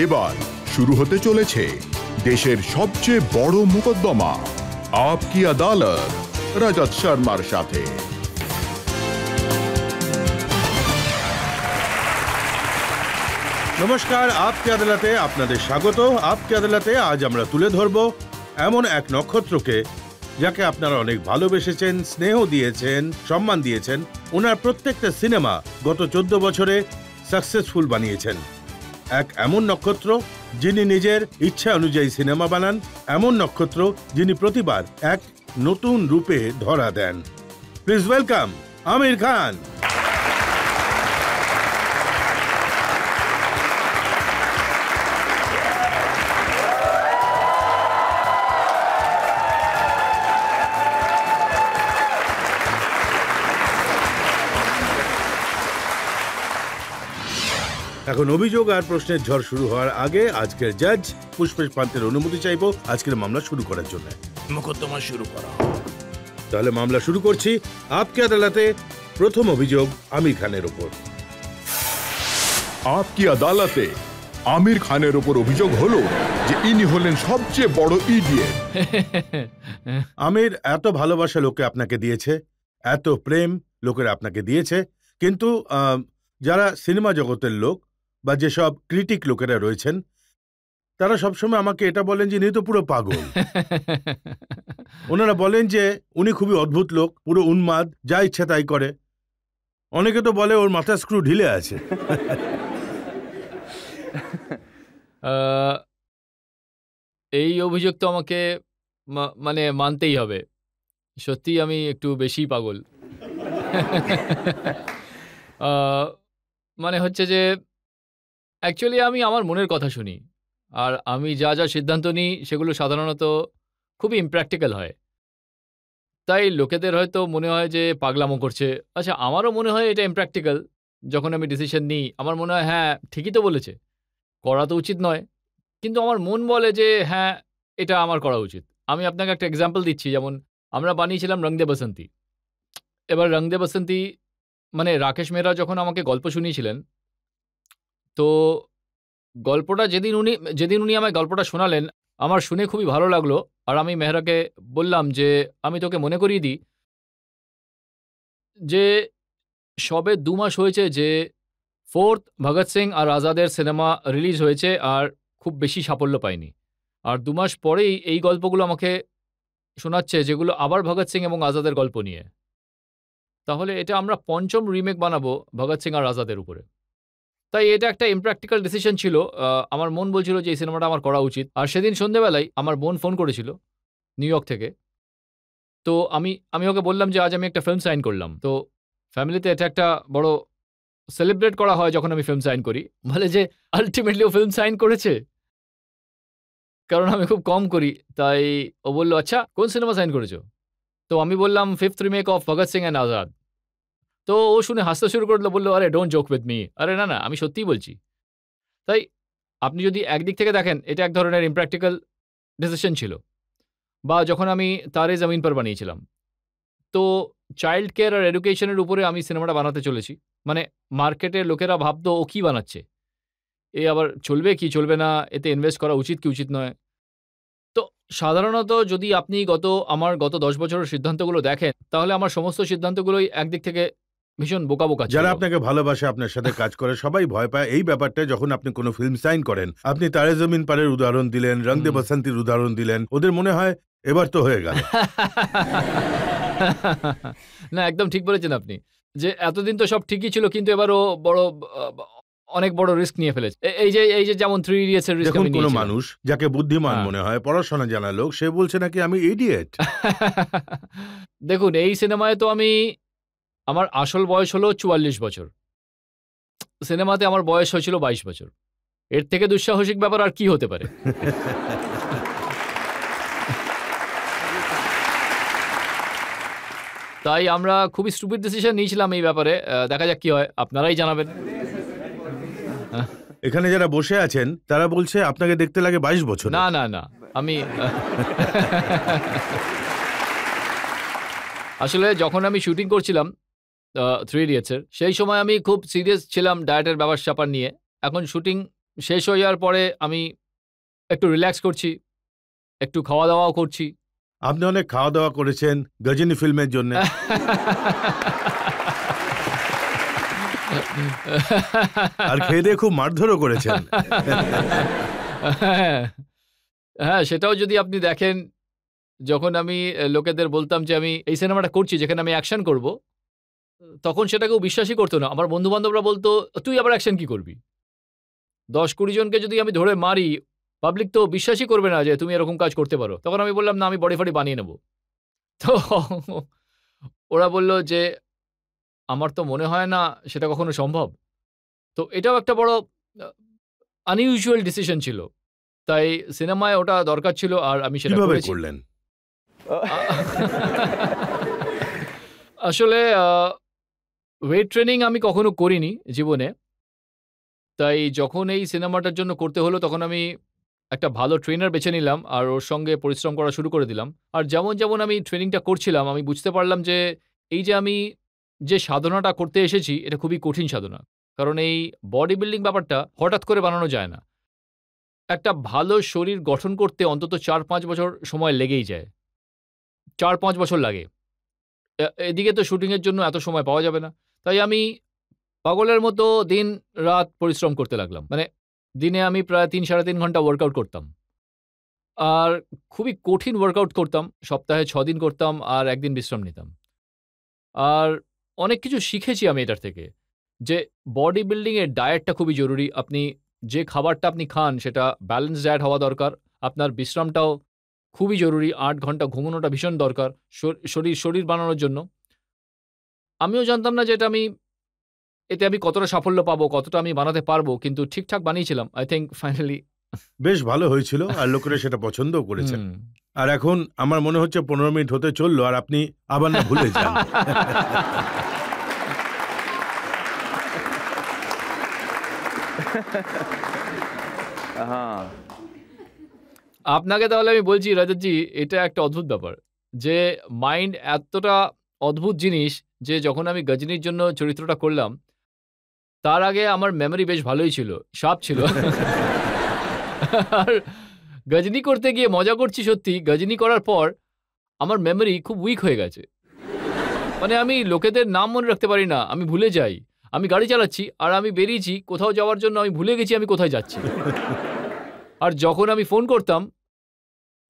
এবার শুরু হতে চলেছে দেশের সবচেয়ে বড় মোকদ্দমা আপকি আদালত রজত শর্মার সাথে। নমস্কার, আপকি আদালতে আপনাদের স্বাগত। আপকি আদালতে আজ আমরা তুলে ধরব এমন এক নক্ষত্রকে যাকে আপনারা অনেক ভালোবেসেছেন, স্নেহ দিয়েছেন, সম্মান দিয়েছেন। ওনার প্রত্যেকটা সিনেমা গত 14 বছরে সাকসেসফুল বানিয়েছেন। এক এমন নক্ষত্র যিনি নিজের ইচ্ছা অনুযায়ী সিনেমা বানান, এমন নক্ষত্র যিনি প্রতিবার এক নতুন রূপে ধরা দেন। Please welcome Aamir Khan. এখন অভিযোগ আর প্রশ্নের ঝড় শুরু হওয়ার আগে আজকের জাজ পুষ্পেশ পান্তের অনুমতি চাইবো আজকের মামলা শুরু করার জন্য। মোকদ্দমা শুরু করা। তাহলে মামলা শুরু করছি। আপকি আদালতে প্রথম অভিযোগ আমির খানের ওপর। আপকি আদালতে আমির খানের ওপর অভিযোগ হলো যে ইনি হলেন সবচেয়ে বড় ইডিয়েট। আমির এত ভালোবাসা লোকে আপনাকে দিয়েছে, এত প্রেম লোকেরা আপনাকে দিয়েছে, কিন্তু যারা সিনেমা জগতের লোক বা যেসব ক্রিটিক লোকেরা রয়েছেন তারা সবসময় আমাকে এটা বলেন যে ইনি তো পুরো পাগল। ওনারা বলেন যে উনি খুবই অদ্ভুত লোক, পুরো উন্মাদ, যা ইচ্ছা তাই করে। অনেকে তো বলে ওর মাথা স্ক্রু ঢিলে আছে। এই অভিযোগ তো আমাকে মানে মানতেই হবে। সত্যি আমি একটু বেশি পাগল। মানে হচ্ছে যে অ্যাকচুয়ালি আমি আমার মনের কথা শুনি, আর আমি যা যা সিদ্ধান্ত নিই সেগুলো সাধারণত খুবই ইমপ্র্যাকটিক্যাল হয়। তাই লোকেদের হয়তো মনে হয় যে পাগলামো করছে। আচ্ছা, আমারও মনে হয় এটা ইমপ্র্যাকটিক্যাল। যখন আমি ডিসিশন নিই আমার মনে হয় হ্যাঁ ঠিকই তো বলেছে, করা তো উচিত নয়, কিন্তু আমার মন বলে যে হ্যাঁ এটা আমার করা উচিত। আমি আপনাকে একটা এক্সাম্পল দিচ্ছি। যেমন আমরা বানিয়েছিলাম রং দে বসন্তী। এবার রং দে বসন্তী মানে রাকেশ মেহরা যখন আমাকে গল্প শুনিয়েছিলেন, তো গল্পটা যেদিন উনি আমায় গল্পটা শোনালেন আমার শুনে খুবই ভালো লাগলো। আর আমি মেহরাকে বললাম যে আমি তোকে মনে করিয়ে দিই যে সবে 2 মাস হয়েছে যে 4th ভগৎ সিং আর আজাদের সিনেমা রিলিজ হয়েছে আর খুব বেশি সাফল্য পায়নি। আর 2 মাস পরেই এই গল্পগুলো আমাকে শোনাচ্ছে যেগুলো আবার ভগৎ সিং এবং আজাদের গল্প নিয়ে। তাহলে এটা আমরা 5ম রিমেক বানাবো ভগৎ সিং আর আজাদের উপরে। তাই এটা একটা ইমপ্র্যাকটিক্যাল ডিসিশন ছিল। আমার মন বলছিল যে এই সিনেমাটা আমার করা উচিত। আর সেদিন সন্ধ্যেবেলায় আমার বোন ফোন করেছিল নিউ ইয়র্ক থেকে। তো আমি ওকে বললাম যে আজ আমি একটা ফিল্ম সাইন করলাম। তো ফ্যামিলিতে এটা একটা বড় সেলিব্রেট করা হয় যখন আমি ফিল্ম সাইন করি। বলে যে আল্টিমেটলি ও ফিল্ম সাইন করেছে, কারণ আমি খুব কম করি। তাই ও বলল আচ্ছা কোন সিনেমা সাইন করেছো? তো আমি বললাম 5th remake of Bhagat Singh and Azad. তো ও শুনে হাসতে শুরু করলো, বললো আরে ডোন্ট জোক উইথ মি। আরে না না, আমি সত্যিই বলছি। তাই আপনি যদি একদিক থেকে দেখেন এটা এক ধরনের ইমপ্র্যাকটিক্যাল ডিসিশন ছিল। বা যখন আমি তারে জমিন পর বানিয়েছিলাম, তো চাইল্ড কেয়ার আর এডুকেশনের উপরে আমি সিনেমাটা বানাতে চলেছি। মানে মার্কেটের লোকেরা ভাবতো ও কী বানাচ্ছে, এ আবার চলবে কি চলবে না, এতে ইনভেস্ট করা উচিত কি উচিত নয়। তো সাধারণত যদি আপনি আমার গত 10 বছরের সিদ্ধান্তগুলো দেখেন তাহলে আমার সমস্ত সিদ্ধান্তগুলোই একদিক থেকে ভীষণ বোকা বোকা ছিল। যারা আপনাকে ভালোবাসে, আপনার সাথে কাজ করে, সবাই ভয় পায় এই ব্যাপারটা যখন আপনি কোনো ফিল্ম সাইন করেন। আপনি তারে জমিন পারের উদাহরণ দিলেন, রং দে বসন্তীর উদাহরণ দিলেন। ওদের মনে হয় এবার তো হয়ে গেল। না, একদম ঠিক বলেছেন আপনি যে এতদিন তো সব ঠিকই ছিল, কিন্তু এবারও অনেক বড় রিস্ক নিয়ে ফেলেছে। এই যে যেমন 3 ইডিয়টস এর রিস্ক আমি নিয়েছিলাম। কোনো মানুষ যাকে বুদ্ধিমান মনে হয়, পড়াশোনা জানা লোক, সে বলছে নাকি আমি ইডিয়েট। দেখুন, এই সিনেমায় তো আমার আসল বয়স হলো 44 বছর। সিনেমাতে আমার বয়স হয়েছিল 22 বছর। এর থেকে দুঃসাহসিক ব্যাপার আর কি হতে পারে? তাই আমরা খুবই স্টুপিড ডিসিশন নিয়েছিলাম এই ব্যাপারে। দেখা যাক কি হয়, আপনারাই জানাবেন। এখানে যারা বসে আছেন তারা বলছে আপনাকে দেখতে লাগে 22 বছর। না না না, আমি আসলে যখন আমি শুটিং করছিলাম 3 ইডিয়টসের, সেই সময় আমি খুব সিরিয়াস ছিলাম ডায়েটের ব্যাপার স্যাপার নিয়ে। এখন শুটিং শেষ হয়ে যাওয়ার পরে আমি একটু রিল্যাক্স করছি, একটু খাওয়া দাওয়াও করছি। আপনি অনেক খাওয়া দাওয়া করেছেন গজনী ফিল্মের জন্য। আর খেয়ে দিয়ে খুব মারধরও করেছেন। হ্যাঁ, সেটাও যদি আপনি দেখেন, যখন আমি লোকেদের বলতাম যে আমি এই সিনেমাটা করছি যেখানে আমি অ্যাকশন করব, তখন সেটা কেউ বিশ্বাসই করতো না। আমার বন্ধু বান্ধবরা বলতো, তুই আবার অ্যাকশন কি করবি? 10-20 জনকে যদি আমি ধরে মারি, পাবলিক তো বিশ্বাসই করবে না যে তুমি এরকম কাজ করতে পারো। তখন আমি বললাম, না, আমি বডি ফডি বানিয়ে নেব। তো ওরা বলল যে আমার তো মনে হয় না সেটা কখনো সম্ভব। তো এটাও একটা বড় আনইউজুয়াল ডিসিশন ছিল। তাই সিনেমায় ওটা দরকার ছিল আর আমি সেটা কিভাবে করেছি। করলেন? আসলে ওয়েট ট্রেনিং আমি কখনো করিনি জীবনে। তাই যখন এই সিনেমাটার জন্য করতে হলো, তখন আমি একটা ভালো ট্রেনার বেছে নিলাম আর ওর সঙ্গে পরিশ্রম করা শুরু করে দিলাম। আর যেমন আমি ট্রেনিংটা করছিলাম, আমি বুঝতে পারলাম যে এই যে আমি যে সাধনাটা করতে এসেছি, এটা খুবই কঠিন সাধনা। কারণ এই বডি বিল্ডিং ব্যাপারটা হঠাৎ করে বানানো যায় না। একটা ভালো শরীর গঠন করতে অন্তত 4-5 বছর সময় লেগেই যায়। 4-5 বছর লাগে। এদিকে তো শুটিংয়ের জন্য এত সময় পাওয়া যাবে না। তাই আমি পাগলের মতো দিন-রাত পরিশ্রম করতে লাগলাম। মানে দিনে আমি প্রায় ৩-৩.৫ ঘন্টা ওয়ার্কআউট করতাম। আর খুবই কঠিন ওয়ার্কআউট করতাম। সপ্তাহে ৬ দিন করতাম আর ১ দিন বিশ্রাম নিতাম। আর অনেক কিছু শিখেছি আমি এটার থেকে। যে বডি বিল্ডিং এর ডায়েটটা খুবই জরুরি। আপনি যে খাবারটা আপনি খান সেটা ব্যালেন্স ডায়েট হওয়া দরকার। আপনার বিশ্রামটাও খুবই জরুরি। ৮ ঘন্টা ঘুমানোটা ভীষণ দরকার শরীর বানানোর জন্য। আমিও জানতাম না যে এতে আমি কতটা সাফল্য পাবো, কতটা আমি বানাতে পারবো। কিন্তু ঠিকঠাক বানিয়েছিলাম। I think finally. বেশ ভালো হয়েছিল আর লোকেরা সেটা পছন্দও করেছেন। হুম। আর এখন আমার মনে হচ্ছে 15 মিনিট হতে চললো আর আপনি আবার না ভুলে যান। হ্যাঁ, আপনাকে তাহলে আমি বলছি রজতজি, এটা একটা অদ্ভুত ব্যাপার। যে মাইন্ড এতটা অদ্ভুত জিনিস যে যখন আমি গজনীর জন্য চরিত্রটা করলাম, তার আগে আমার মেমোরি বেশ ভালোই ছিল। শার্প ছিল। আর গজনী করতে গিয়ে মজা করছি সত্যি। গজনী করার পর আমার মেমোরি খুব উইক হয়ে গেছে। মানে আমি লোকেদের নাম মনে রাখতে পারি না। আমি ভুলে যাই। আমি গাড়ি চালাচ্ছি আর আমি বেরিয়েছি কোথাও যাওয়ার জন্য, আমি ভুলে গেছি আমি কোথায় যাচ্ছি। আর যখন আমি ফোন করতাম,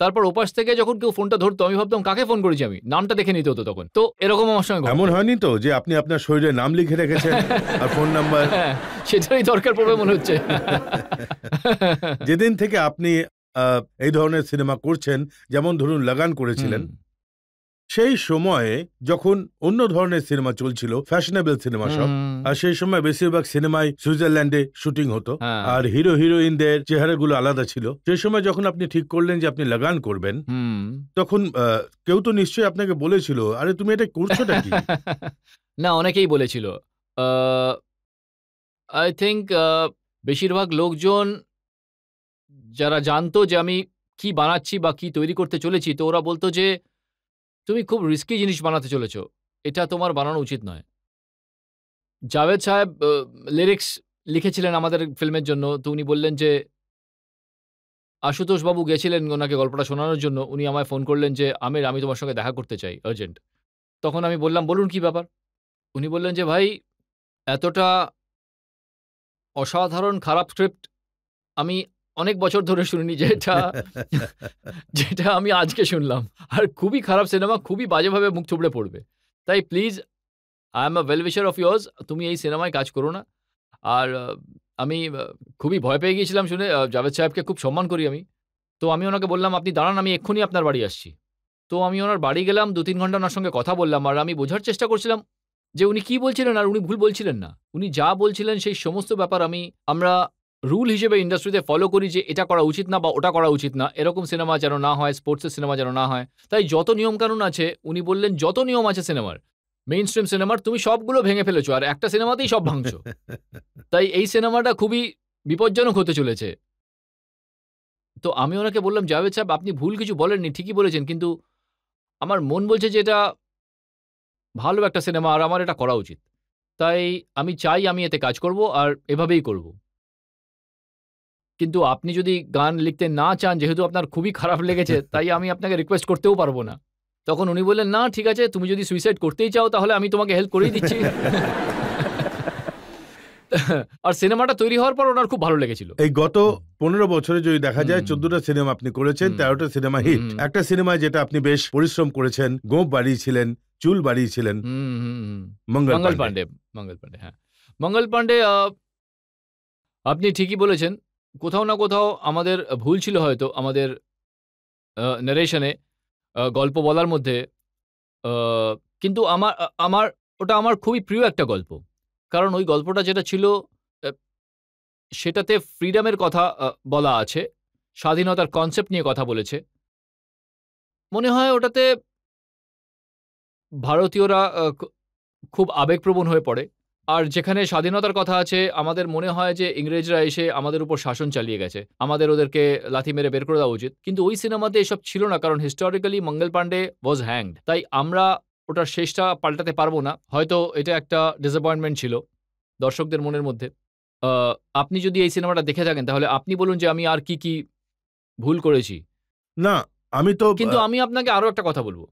তারপর ওপাশ থেকে যখন কেউ ফোনটা ধরতো, আমি ভাবতাম কাকে ফোন করেছি আমি? নামটা দেখে নিতে হতো তখন। তো এরকম আমার সঙ্গে ঘটতো। এমন হয়নি তো যে আপনি আপনার শরীরে নাম লিখে রেখেছেন আর ফোন নাম্বার? হ্যাঁ, সেটারই দরকার পড়বে মনে হচ্ছে। যেদিন থেকে আপনি এই ধরনের সিনেমা করছেন, যেমন ধরুন লাগান করেছিলেন, হুম। সেই সময়ে যখন অন্য ধরনের সিনেমা চলছিল, ফ্যাশনেবল সিনেমা সব, হুম। আর সেই সময় বেশিরভাগ সিনেমায় সুইজারল্যান্ডে শুটিং হতো হ্যাঁ। আর হিরো হিরোইনদের চেহারাগুলো আলাদা ছিল। সেই সময় যখন আপনি ঠিক করলেন যে আপনি লাগান করবেন, হুম। তখন কেউ তো নিশ্চয়ই আপনাকে বলেছিল, আরে তুমি এটা করছোটা কি? না, অনেকেই বলেছিল। আই থিংক বেশিরভাগ লোকজন যারা জানতো যে আমি কি বানাচ্ছি বা কি তৈরি করতে চলেছি, তো ওরা বলতো যে, "তুমি খুব রিস্কি জিনিস বানাতে চলেছো। এটা তোমার বানানো উচিত নয়।" জাভেদ সাহেব লিরিক্স লিখেছিলেন আমাদের ফিল্মের জন্য। তো উনি বললেন যে, আশুতোষ বাবু গেছিলেন ওনাকে গল্পটা শোনানোর জন্য। উনি আমায় ফোন করলেন যে, "আমির, আমি তোমার সঙ্গে দেখা করতে চাই, আর্জেন্ট।" তখন আমি বললাম, "বলুন কি ব্যাপার?" উনি বললেন যে, "ভাই, এতটা অসাধারণ খারাপ স্ক্রিপ্ট আমি অনেক বছর ধরে শুনিনি, যেটা আমি আজকে শুনলাম। আর খুবই খারাপ সিনেমা, খুবই বাজেভাবে মুখ থুবড়ে পড়বে। তাই please, I am a well উইশার of yours, তুমি এই সিনেমায় কাজ করো না।" আর আমি খুবই ভয় পেয়ে গিয়েছিলাম শুনে। জাভেদ সাহেবকে খুব সম্মান করি আমি। তো আমি ওনাকে বললাম, "আপনি দাঁড়ান, আমি এক্ষুনি আপনার বাড়ি আসছি।" তো আমি ওনার বাড়ি গেলাম, ২-৩ ঘন্টা ওনার সঙ্গে কথা বললাম। আর আমি বোঝার চেষ্টা করছিলাম যে উনি কি বলছিলেন আর উনি ভুল বলছিলেন না। উনি যা বলছিলেন সেই সমস্ত ব্যাপার আমরা রুল হিসেবে ইন্ডাস্ট্রিতে ফলো করি যে এটা করা উচিত না বা ওটা করা উচিত না। এরকম সিনেমা যেন না হয়, স্পোর্টসের সিনেমা যেন না হয়। তাই যত নিয়মকানুন আছে, উনি বললেন, "যত নিয়ম আছে সিনেমার, মেইনস্ট্রিম সিনেমার, তুমি সবগুলো ভেঙে ফেলেছো আর একটা সিনেমাতেই সব ভাঙছো। তাই এই সিনেমাটা খুবই বিপজ্জনক হতে চলেছে।" তো আমি ওনাকে বললাম, "জাভেদ সাহেব, আপনি ভুল কিছু বলেননি, ঠিকই বলেছেন। কিন্তু আমার মন বলছে যে এটা ভালো একটা সিনেমা আর আমার এটা করা উচিত। তাই আমি চাই আমি এতে কাজ করব আর এভাবেই করব।" কিন্তু আপনি যদি গান লিখতে না চান, যেহেতু আপনার খুবই খারাপ লেগেছে, তাই আমি আপনাকে রিকোয়েস্ট করতেও পারবো না। তখন উনি বললেন, না ঠিক আছে, তুমি যদি সুইসাইড করতেই চাও তাহলে আমি তোমাকে হেল্প করেই দিচ্ছি। আর সিনেমাটা তৈরি হওয়ার পর ওনার খুব ভালো লেগেছিল। এই গত 15 বছরে যদি দেখা যায় 14টা সিনেমা আপনি করেছেন, 13টা সিনেমা হিট। একটা সিনেমা যেটা আপনি বেশ পরিশ্রম করেছেন, গোঁফ বাড়িয়েছিলেন, চুল বাড়িয়েছিলেন, মঙ্গল পান্ডে। মঙ্গল পান্ডে, হ্যাঁ। মঙ্গল পান্ডে, আপনি ঠিকই বলেছেন, কোথাও না কোথাও আমাদের ভুল ছিল হয়তো আমাদের নারেশনে, গল্প বলার মধ্যে। কিন্তু ওটা আমার খুবই প্রিয় একটা গল্প। কারণ ওই গল্পটা যেটা ছিল, সেটাতে ফ্রিডমের কথা বলা আছে, স্বাধীনতার কনসেপ্ট নিয়ে কথা বলেছে। মনে হয় ওটাতে ভারতীয়রা খুব আবেগপ্রবণ হয়ে পড়ে। আর যেখানে স্বাধীনতার কথা আছে, আমাদের মনে হয় যে ইংরেজরা এসে আমাদের উপর শাসন চালিয়ে গেছে, আমাদের ওদেরকে লাথি মেরে বের করে দেওয়া উচিত। কিন্তু ওই সিনেমাতে এসব ছিল না, কারণ historically Mangal Pandey was hanged. তাই আমরা ওটার শেষটা পাল্টাতে পারবো না। হয়তো এটা একটা ডিসঅ্যাপয়েন্টমেন্ট ছিল দর্শকদের মনের মধ্যে। আপনি যদি এই সিনেমাটা দেখে থাকেন তাহলে আপনি বলুন যে আমি আর কি ভুল করেছি। না, আমি তো কিন্তু আমি আপনাকে আরো একটা কথা বলবো,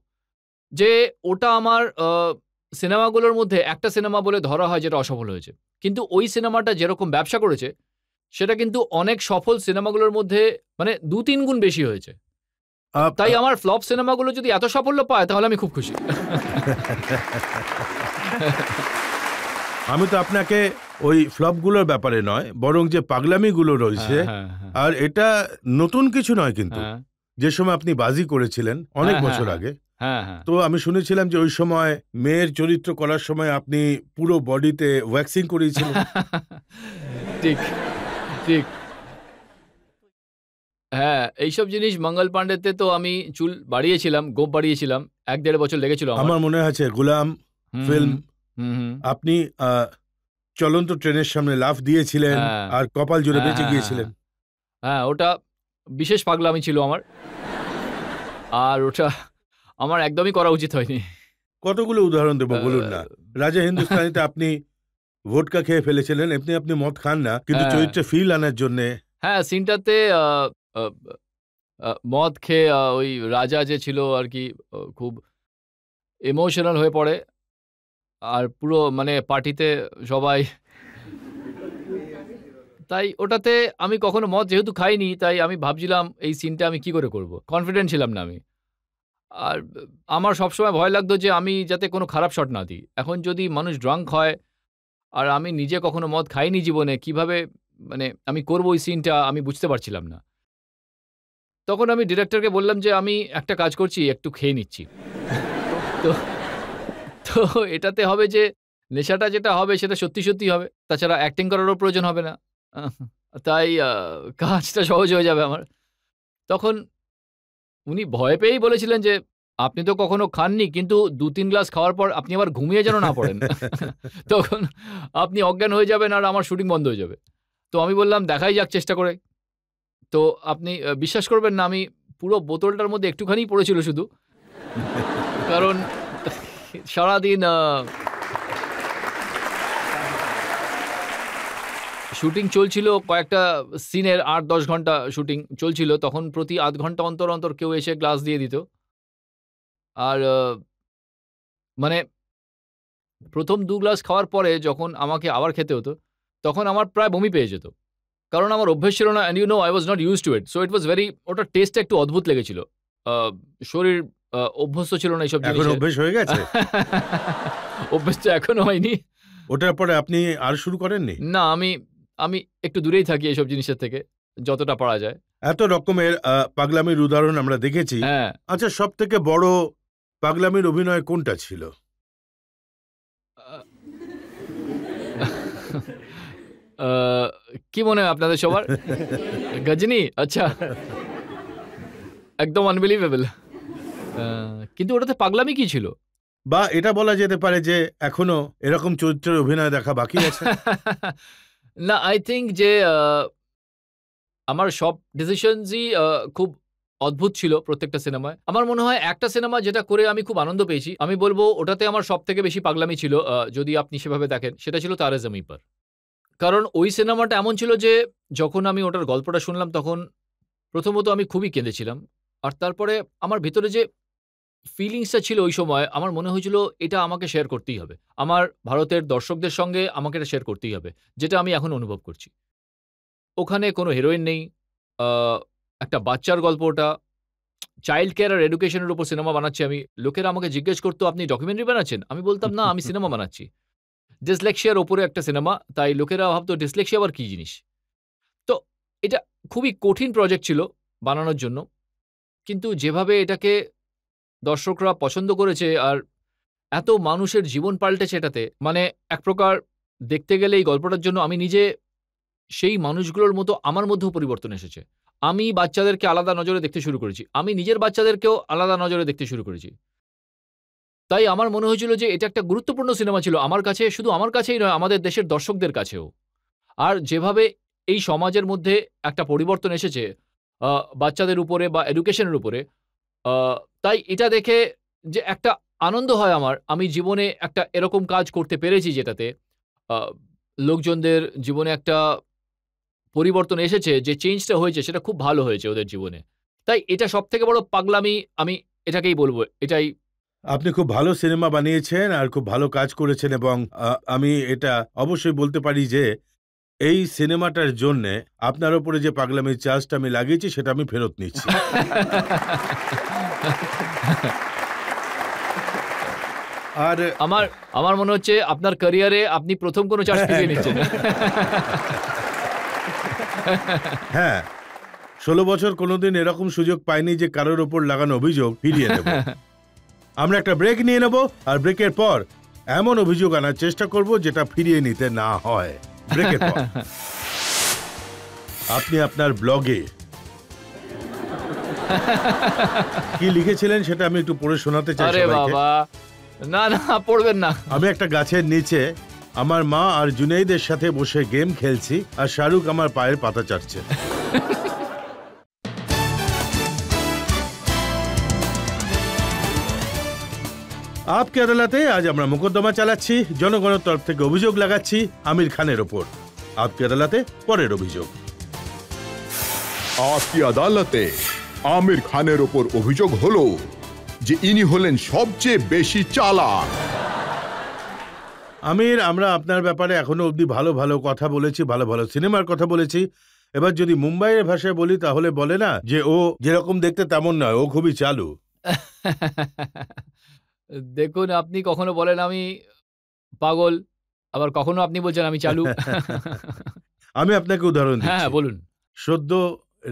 যে ওটা আমার সিনেমাগুলোর মধ্যে একটা সিনেমা বলে ধরা হয় যেটা অসফল হয়েছে। কিন্তু ওই সিনেমাটা যেরকম ব্যবসা করেছে, সেটা কিন্তু অনেক সফল সিনেমাগুলোর মধ্যে মানে 2-3 গুণ বেশি হয়েছে। তাই আমার ফ্লপ সিনেমাগুলো যদি এত সাফল্য পায় তাহলে আমি খুব খুশি। আমি তো আপনাকে ওই ফ্লপগুলোর ব্যাপারে নয়, বরং যে পাগলামিগুলো রয়েছে, আর এটা নতুন কিছু নয় কিন্তু, যে সময় আপনি বাজি করেছিলেন অনেক বছর আগে, তো আমি শুনেছিলাম যে ওই সময় মেয়ের চরিত্র করার সময় আপনি পুরো বডিতে ওয়্যাক্সিং করিয়েছিলেন। ঠিক ঠিক, হ্যাঁ। এইসব জিনিস মঙ্গল পান্ডেতে তো আমি চুল বাড়িয়েছিলাম, গোঁফ বাড়িয়েছিলাম, 1-1.5 বছর লেগেছিল আমার মনে আছে গুলাম ফিল্ম, আপনি চলন্ত ট্রেনের সামনে লাফ দিয়েছিলেন আর কপাল জোরে বেঁচে গিয়েছিলেন। হ্যাঁ, ওটা বিশেষ পাগলামি ছিল আমার, আর ওটা আমার একদমই করা উচিত হয়নি। কতগুলো উদাহরণ দেবো বলুন না। রাজা হিন্দুস্তানিতে আপনি ভোটকা খেয়ে ফেলেছিলেন, আপনি মদ খান না, কিন্তু চরিত্রে ফিল আনার জন্য। হ্যাঁ, সিনটাতে মদ খেয়ে ওই রাজা যে ছিল আর কি, খুব ইমোশনাল হয়ে পড়ে, আর পুরো মানে পার্টিতে সবাই। তাই ওটাতে আমি কখনো মদ যেহেতু খাইনি, তাই আমি ভাবছিলাম এই সিনটা আমি কি করে করব, কনফিডেন্ট ছিলাম না আমি। আর আমার সবসময় ভয় লাগতো যে আমি যাতে কোনো খারাপ শট না দিই। এখন যদি মানুষ ড্রাঙ্ক হয়, আর আমি নিজে কখনো মদ খাইনি জীবনে, কিভাবে মানে আমি করবো ওই সিনটা আমি বুঝতে পারছিলাম না। তখন আমি ডিরেক্টরকে বললাম যে আমি একটা কাজ করছি, একটু খেয়ে নিচ্ছি। তো তো এটাতে হবে যে নেশাটা যেটা হবে সেটা সত্যি সত্যি হবে, তাছাড়া অ্যাক্টিং করারও প্রয়োজন হবে না। তাই কাজটা সহজ হয়ে যাবে আমার। তখন উনি ভয় পেয়েই বলেছিলেন যে আপনি তো কখনো খাননি, কিন্তু 2-3 গ্লাস খাওয়ার পর আপনি আবার ঘুমিয়ে যেন না পড়েন। তখন আপনি অজ্ঞান হয়ে যাবেন আর আমার শুটিং বন্ধ হয়ে যাবে। তো আমি বললাম দেখাই যাক চেষ্টা করে। তো আপনি বিশ্বাস করবেন না, আমি পুরো বোতলটার মধ্যে একটুখানিই পড়েছিল শুধু। কারণ সারাদিন শুটিং চলছিল, কয়েকটা সিনের 8-10 ঘন্টা শুটিং চলছিল। তখন প্রতি আধ ঘন্টা অন্তর অন্তর কেউ এসে গ্লাস দিয়ে দিত। আর মানে প্রথম 2 গ্লাস খাওয়ার পরে যখন আমাকে আবার খেতে হতো, তখন আমার প্রায় বমি পেয়ে যেত। কারণ আমার অভ্যেস ছিল না, and you know I was not used to it. So it was very, ওটার টেস্টটা একটু অদ্ভুত লেগেছিল। শরীর অভ্যস্ত ছিল না এইসব জিনিসে। এখন অভ্যেস হয়ে গেছে? অভ্যেস তো এখনো হয়নি। ওটার পরে আপনি আর শুরু করেননি? না, আমি একটু দূরেই থাকি এইসব জিনিসের থেকে, যতটা পারা যায়। এত রকমের পাগলামির উদাহরণ আমরা দেখেছি। আচ্ছা, সব থেকে বড় পাগলামির অভিনয় কোনটা ছিল? কি মনে হয় আপনাদের সবার? গজনী? আচ্ছা, একদম আনবিলিভেবল। কিন্তু ওটাতে পাগলামি কি ছিল? বা এটা বলা যেতে পারে যে এখনো এরকম চরিত্রের অভিনয় দেখা বাকি আছে? না, আই থিঙ্ক যে আমার সব ডিসিশনসই খুব অদ্ভুত ছিল প্রত্যেকটা সিনেমায়। আমার মনে হয় একটা সিনেমা যেটা করে আমি খুব আনন্দ পেয়েছি, আমি বলবো ওটাতে আমার সব থেকে বেশি পাগলামি ছিল, যদি আপনি সেভাবে দেখেন, সেটা ছিল তারে জমিন পর। কারণ ওই সিনেমাটা এমন ছিল যে যখন আমি ওটার গল্পটা শুনলাম তখন প্রথমত আমি খুবই কেঁদেছিলাম। আর তারপরে আমার ভেতরে যে ফিলিংসটা ছিল ওই সময় আমার মনে হয়েছিল এটা আমাকে শেয়ার করতেই হবে। আমার ভারতের দর্শকদের সঙ্গে আমাকে এটা শেয়ার করতেই হবে। যেটা আমি এখন অনুভব করছি। ওখানে কোনো হিরোইন নেই। আ একটা বাচ্চার গল্প ওটা। চাইল্ড কেয়ার আর এডুকেশন এর উপর সিনেমা বানাচ্ছি আমি। লোকেরা আমাকে জিজ্ঞেস করত, "আপনি ডকুমেন্টারি বানাচ্ছেন?" আমি বলতাম, "না, আমি সিনেমা বানাচ্ছি।" ডিসলেক্সিয়ার উপরে একটা সিনেমা। তাই লোকেরা ভাবত ডিসলেক্সিয়া আবার কি জিনিস? তো এটা খুবই কঠিন প্রজেক্ট ছিল বানানোর জন্য। কিন্তু যেভাবে এটাকে দর্শকরা পছন্দ করেছে আর এত মানুষের জীবন পাল্টেছে এটাতে, মানে এক প্রকার দেখতে গেলে এই গল্পটার জন্য আমি নিজে সেই মানুষগুলোর মতো আমার মধ্যেও পরিবর্তন এসেছে। আমি বাচ্চাদেরকে আলাদা নজরে দেখতে শুরু করেছি। আমি নিজের বাচ্চাদেরকেও আলাদা নজরে দেখতে শুরু করেছি। তাই আমার মনে হয়েছিল যে এটা একটা গুরুত্বপূর্ণ সিনেমা ছিল আমার কাছে, শুধু আমার কাছেই নয়, আমাদের দেশের দর্শকদের কাছেও। আর যেভাবে এই সমাজের মধ্যে একটা পরিবর্তন এসেছে আ বাচ্চাদের উপরে বা এডুকেশনের উপরে, আ তাই এটা দেখে যে একটা আনন্দ হয় আমার। আমি জীবনে একটা এরকম কাজ করতে পেরেছি যেটাতে আ লোকজনদের জীবনে একটা পরিবর্তন এসেছে, যে চেঞ্জটা হয়েছে সেটা খুব ভালো হয়েছে ওদের জীবনে। তাই এটা সবথেকে বড় পাগলামি আমি এটাকেই বলব। এটাই আপনি খুব ভালো সিনেমা বানিয়েছেন আর খুব ভালো কাজ করেছেন এবং আমি এটা অবশ্যই বলতে পারি যে এই সিনেমাটার জন্যে আপনার উপরে যে পাগলামির চার্জটা আমি লাগিয়েছি সেটা আমি ফেরত নিচ্ছি। আর আমার আমার মনে হচ্ছে আপনার ক্যারিয়ারে আপনি ১ম কোনো চার্জ ফিরিয়ে নিচ্ছেন। হ্যাঁ, ১৬ বছর কোনোদিন এরকম সুযোগ পাইনি যে কারোর ওপর লাগানো অভিযোগ ফিরিয়ে নেব। আমরা একটা ব্রেক নিয়ে নেব আর ব্রেকের পর এমন অভিযোগ আনার চেষ্টা করব যেটা ফিরিয়ে নিতে না হয়। ব্রেকের পর আপনি আপনার ব্লগে কি লিখেছিলেন সেটা আমি একটু পড়ে শোনাতে চাই আরে সবাইকে। বাবা! না, না, পড়বেন না। আমি একটা গাছের নিচে আমার মা আর জুনাইদের সাথে বসে গেম খেলছি আর শাহরুখ আমার পায়ের পাতা চাটছে। আপকে আদালতে আজ আমরা মোকদ্দমা চালাচ্ছি, জনগণের তরফ থেকে অভিযোগ লাগাচ্ছি আমির খানের ওপর। আপকে আদালতে পরের অভিযোগ। আপকি আদালতে আমির খানের ওপর অভিযোগ হলো যে ইনি হলেন সবচেয়ে বেশি চালাক। আমির, আমরা আপনার ব্যাপারে এখনো অবধি ভালো ভালো কথা বলেছি, ভালো ভালো সিনেমার কথা বলেছি। এবার যদি মুম্বাইয়ের ভাষায় বলি তাহলে বলে না যে ও যেরকম দেখতে তেমন নয়, ও খুবই চালু। দেখুন, আপনি কখনো বলেন আমি পাগল, আবার কখনো আপনি বলছেন আমি চালু। আমি আপনাকে উদাহরণ হ্যাঁ, দিচ্ছি। বলুন। সদ্য